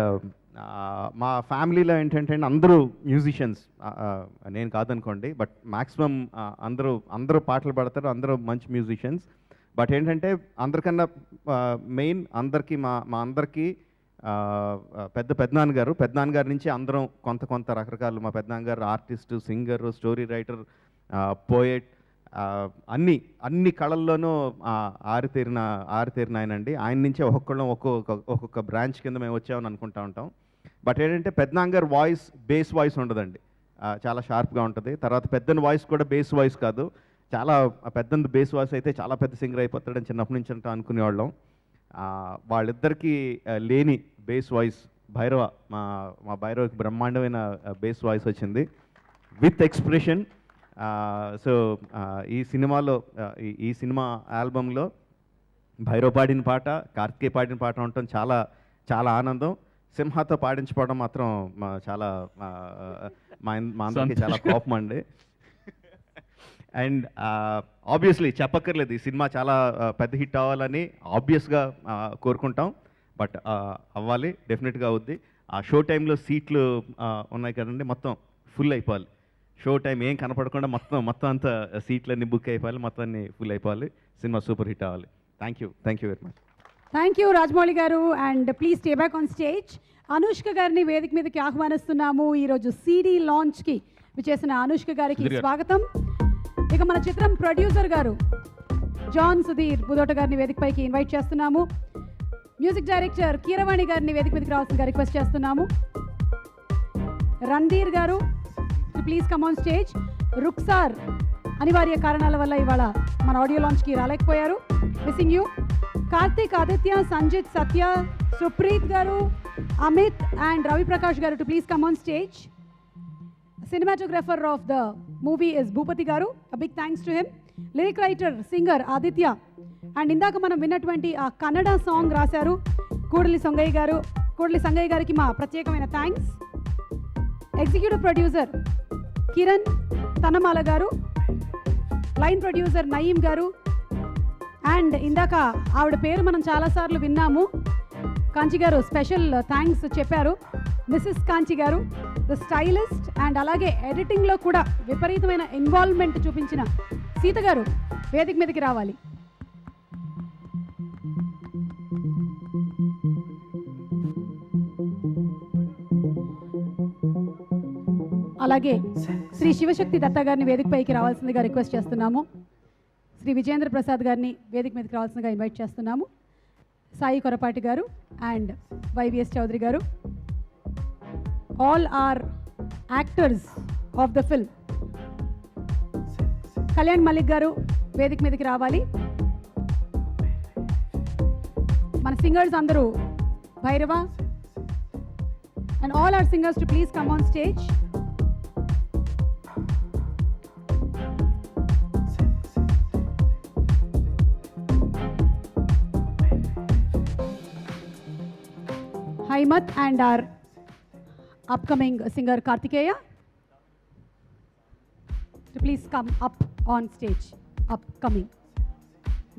మా ఫ్యామిలీలో ఏంటంటే అందరూ మ్యూజిషియన్స్, నేను కాదనుకోండి, బట్ మ్యాక్సిమం అందరూ పాటలు పాడతారు, అందరూ మంచి మ్యూజిషియన్స్. బట్ ఏంటంటే అందరికన్నా మెయిన్ మా అందరికీ పెద్దనాన్నగారి నుంచి అందరం కొంత రకరకాలు. మా పెద్దనాన్నగారు artist, singer, story writer, poet, అన్ని కళల్లోనూ ఆరితేరిన ఆయనండి. ఆయన నుంచే ఒక్కొక్క బ్రాంచ్ కింద మేము వచ్చామని అనుకుంటా ఉంటాం. బట్ ఏంటంటే పెద్దనాన్నగారు వాయిస్ బేస్ వాయిస్ ఉండదండి, చాలా షార్ప్గా ఉంటుంది. తర్వాత పెద్దన వాయిస్ కూడా బేస్ వాయిస్ కాదు, చాలా పెద్ద బేస్ వాయిస్ అయితే చాలా పెద్ద సింగర్ అయిపోతాడని చిన్నప్పటి నుంచి అంటూ అనుకునేవాళ్ళం. వాళ్ళిద్దరికీ లేని బేస్ వాయిస్ భైరవ, మా భైరవకి బ్రహ్మాండమైన బేస్ వాయిస్ వచ్చింది విత్ ఎక్స్ప్రెషన్. సో ఈ సినిమా ఆల్బంలో భైరవ్ పాడిన పాట, కార్తికేయ పాడిన పాట ఉండటం చాలా చాలా ఆనందం. సింహాతో పాడించుకోవడం మాత్రం చాలా మా అందరికీ చాలా కోపం అండి. అండ్ ఆబ్వియస్లీ చెప్పక్కర్లేదు, ఈ సినిమా చాలా పెద్ద హిట్ అవ్వాలని ఆబ్వియస్గా కోరుకుంటాం. బట్ అవ్వాలి, డెఫినెట్గా అవుద్ది. ఆ షో టైంలో సీట్లు ఉన్నాయి కదండి, మొత్తం ఫుల్ అయిపోవాలి. షో టైం ఏం కనపడకుండా మొత్తం అంతా సీట్లన్నీ బుక్ అయిపోవాలి, మొత్తం అన్నీ ఫుల్ అయిపోవాలి. సినిమా సూపర్ హిట్ అవ్వాలి. Thank you very much. Thank you Rajamouli garu. And please stay back on stage. Anushka గారిని వేదిక మీదకి ఆహ్వానిస్తున్నాము. ఈరోజు CD లాంచ్కి విచ్చేసిన అనుష్క గారికి స్వాగతం. ఇక మన చిత్రం ప్రొడ్యూసర్ గారు జాన్ సుధీర్ బుదోట గారిని వేదికపైకి ఇన్వైట్ చేస్తున్నాము. మ్యూజిక్ డైరెక్టర్ కీరవాణి గారిని వేదిక మీదకి రావాల్సిందిగా రిక్వెస్ట్ చేస్తున్నాము. Randhir garu please come on stage. Ruksar అనివార్య కారణాల వల్ల ఇవాళ మన ఆడియో లాంచ్కి రాలేకపోయారు. Missing you. Karthik, Aditya, Sanjith, Satya, Supreeth garu, Amit and Ravi Prakash garu to please come on stage. Cinematographer of the movie is Bhupathi garu. A big thanks to him. Lyric writer, singer Aditya. And ఇందాక మనం విన్నటువంటి ఆ కన్నడ సాంగ్ రాశారు కూడలి సంగయ్య గారు. కూడలి సంగయ్య గారికి మా ప్రత్యేకమైన థ్యాంక్స్. ఎగ్జిక్యూటివ్ ప్రొడ్యూసర్ కిరణ్ తనమాల గారు, లైన్ ప్రొడ్యూసర్ నయీం గారు. అండ్ ఇందాక ఆవిడ పేరు మనం చాలాసార్లు విన్నాము, కాంచి గారు స్పెషల్ థ్యాంక్స్ చెప్పారు. మిస్సెస్ కాంచి గారు, ద స్టైలిస్ట్ అండ్ అలాగే ఎడిటింగ్లో కూడా విపరీతమైన ఇన్వాల్వ్మెంట్ చూపించిన సీత గారు వేదిక మీదకి రావాలి. అలాగే శ్రీ శివశక్తి దత్త గారిని వేదికపైకి రావాల్సిందిగా రిక్వెస్ట్ చేస్తున్నాము. శ్రీ విజేంద్ర ప్రసాద్ గారిని వేదిక మీదకి రావాల్సిందిగా ఇన్వైట్ చేస్తున్నాము. సాయి కొరపాటి గారు అండ్ వైవిఎస్ చౌదరి గారు, all our actors of the film. Kalyan Malik గారు వేదిక మీదకి రావాలి. మన సింగర్స్ అందరూ Bhairava and all our singers to please come on stage. Haimat and our upcoming singer Kartikeya to please come up on stage. Upcoming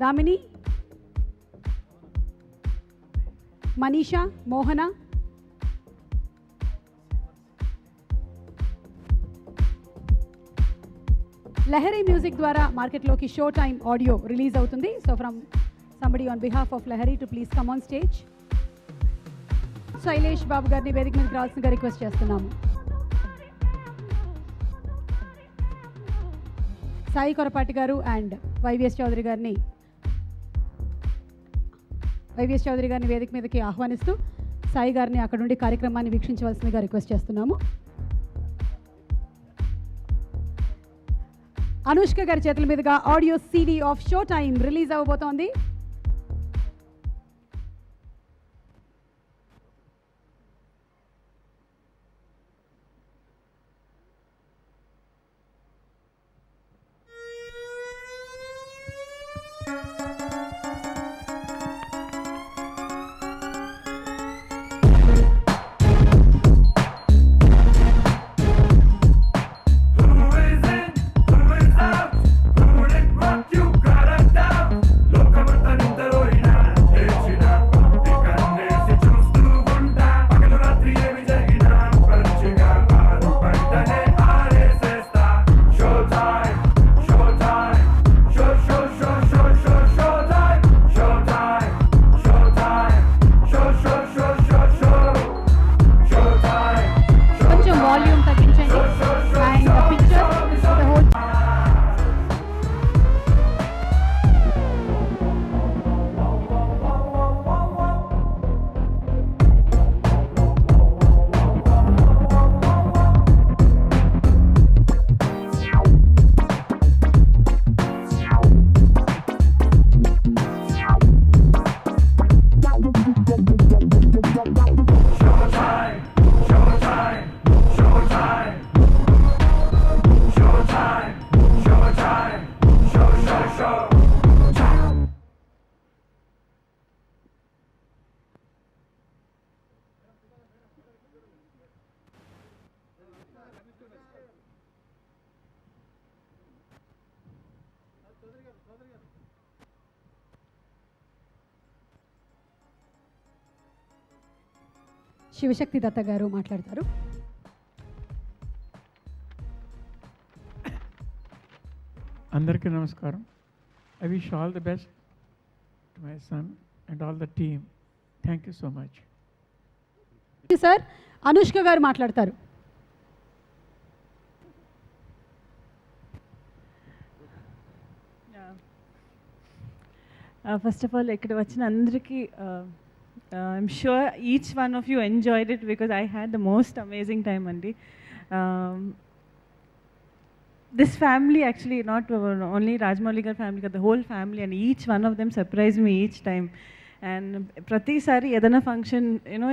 Damini, Manisha, Mohana, Lahari Music ద్వారా మార్కెట్లోకి షో టైమ్ ఆడియో రిలీజ్ అవుతుంది. So from somebody on behalf of Lahari to please come on stage. Shailesh Babu గారిని వేదిక మీదకి రావాల్సిందిగా రిక్వెస్ట్ చేస్తున్నాము. సాయి కొరపాటి గారు అండ్ వైవిఎస్ చౌదరి గారిని వేదిక మీదకి ఆహ్వానిస్తూ సాయి గారిని అక్కడ నుండి కార్యక్రమాన్ని వీక్షించవలసిందిగా రిక్వెస్ట్ చేస్తున్నాము. అనుష్క గారి చేతుల మీదుగా audio CD of show time release అవ్వబోతోంది. శివశక్తి దత్త గారు మాట్లాడతారు. అందరికీ నమస్కారం. I wish all the best to my son and all the team. Thank you so much. Sir Anushka garu మాట్లాడతారు. ఫస్ట్ ఆఫ్ ఆల్ ఇక్కడ వచ్చిన అందరికీ I'm sure each one of you enjoyed it because I had the most amazing time, Andy. This family actually, not only Rajmouli gar family, but the whole family, and each one of them surprised me each time. And prati sari edana function, you know,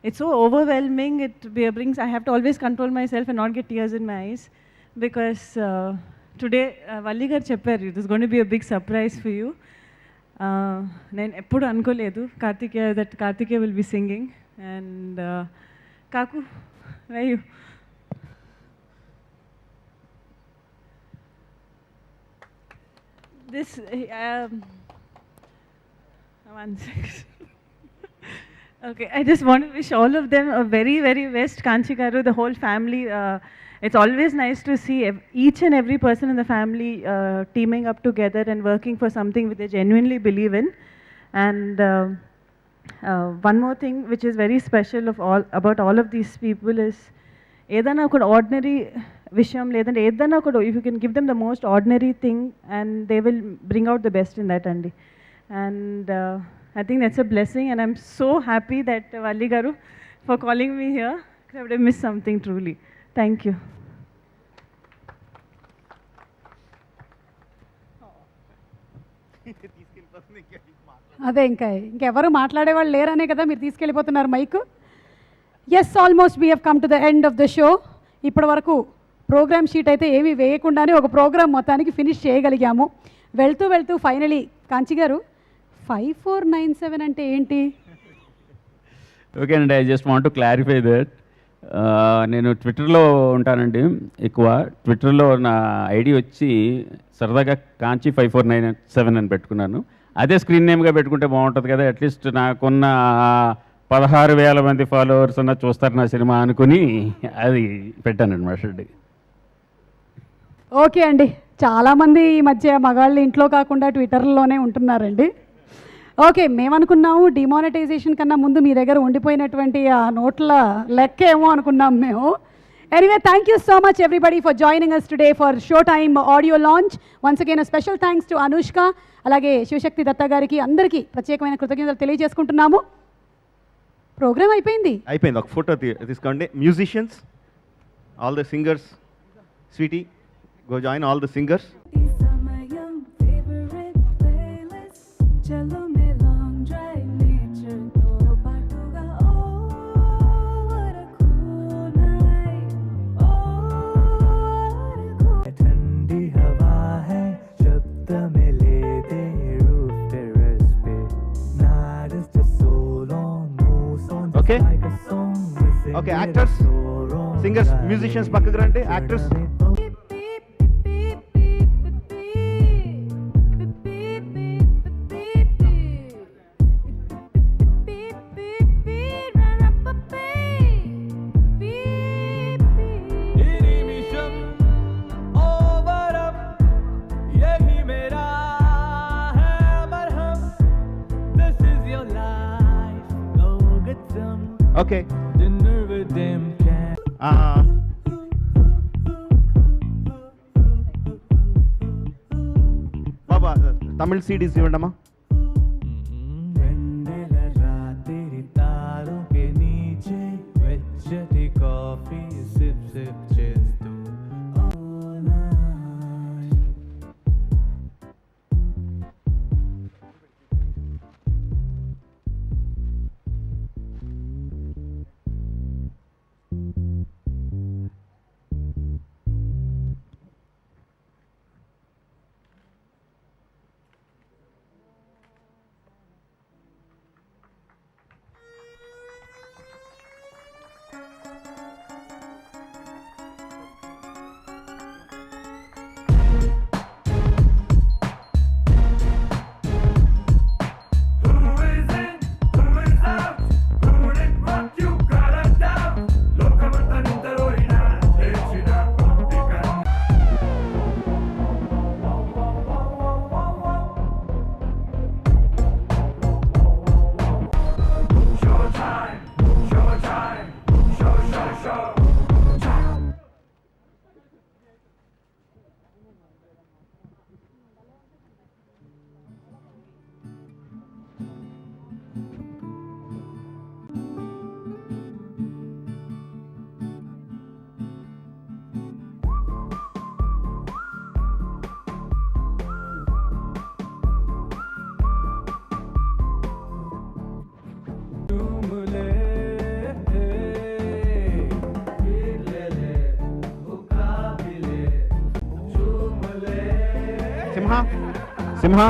it's so overwhelming. It brings, I have to always control myself and not get tears in my eyes because today Valli gar chepparu, this is going to be a big surprise for you. నేను ఎప్పుడు అనుకోలేదు Karthikeya will be singing and కాకు why this okay, I just want to wish all of them a very, very best. Kanchi garu, the whole family. It's always nice to see each and every person in the family teaming up together and working for something which they genuinely believe in. And one more thing which is very special about all of these people is ఏదైనా ఒక ఆర్డినరీ విషయం లేదంటే ఏదైనా ఒక if you can give them the most ordinary thing and they will bring out the best in that అండి. And I think that's a blessing, and I'm so happy that Valli garu for calling me here. I would have missed something truly. Thank you. అదే ఇంకెవరు మాట్లాడేవాళ్ళు లేరనే కదా మీరు తీసుకెళ్ళిపోతున్నారు mike. Yes, almost we have come to the end of the show. ఇప్పటి వరకు ప్రోగ్రామ్ షీట్ అయితే ఏమీ వేయకుండానే ఒక ప్రోగ్రామ్ మొత్తానికి ఫినిష్ చేయగలిగాము. వెళ్తూ వెళ్తూ ఫైనలీ కాంచి గారు 5497 అంటే ఏంటి? ఓకే అండి, I just want to clarify that. నేను ట్విట్టర్లో ఉంటానండి ఎక్కువ. ట్విట్టర్లో నా ఐడి వచ్చి సరదాగా కాంచి 5497 అని పెట్టుకున్నాను. అదే స్క్రీన్ నేమ్గా పెట్టుకుంటే బాగుంటుంది కదా, అట్లీస్ట్ నాకున్న 16,000 మంది ఫాలోవర్స్ అన్న చూస్తారు నా సినిమా అనుకుని అది పెట్టానండి మా షెడ్. ఓకే అండి, చాలామంది ఈ మధ్య మగాళ్ళు ఇంట్లో కాకుండా ట్విట్టర్లోనే ఉంటున్నారండి. ఓకే, మేమనుకున్నాము డిమానిటైజేషన్ కన్నా ముందు మీ దగ్గర ఉండిపోయినటువంటి ఆ నోట్ల లెక్క ఏమో అనుకున్నాం మేము. Anyway, thank you so much everybody for joining us today for show time audio launch. Once again special thanks to Anushka, అలాగే శివశక్తి దత్త గారికి, అందరికీ ప్రత్యేకమైన కృతజ్ఞతలు తెలియజేసుకుంటున్నాము. ప్రోగ్రామ్ అయిపోయింది. ఒక ఫోటో తీసుకోండి. Musicians, all the singers, sweetie, go join all the singers. Okay, okay, actors, singers, musicians పక్కకు రండి. Actors, okay. Baba Tamil CDs ఇవ్వండమ్మా. Simha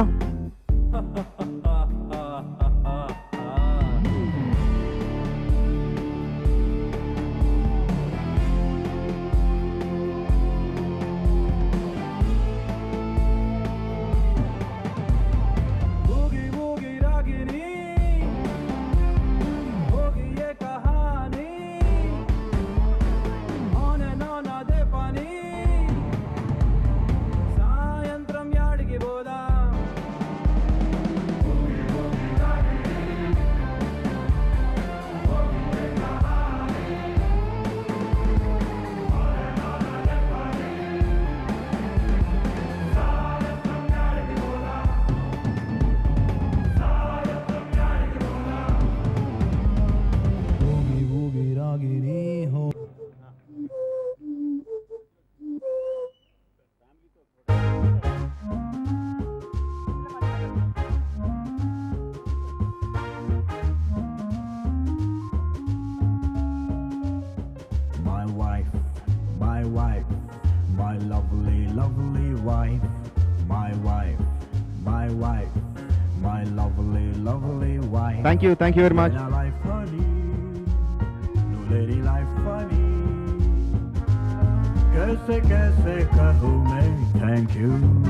My wife, my wife, my lovely, lovely wife. My wife, my wife, my lovely, lovely wife. Thank you very much. No life funny, no lady life funny. कैसे कैसे कहूँ मैं thank you.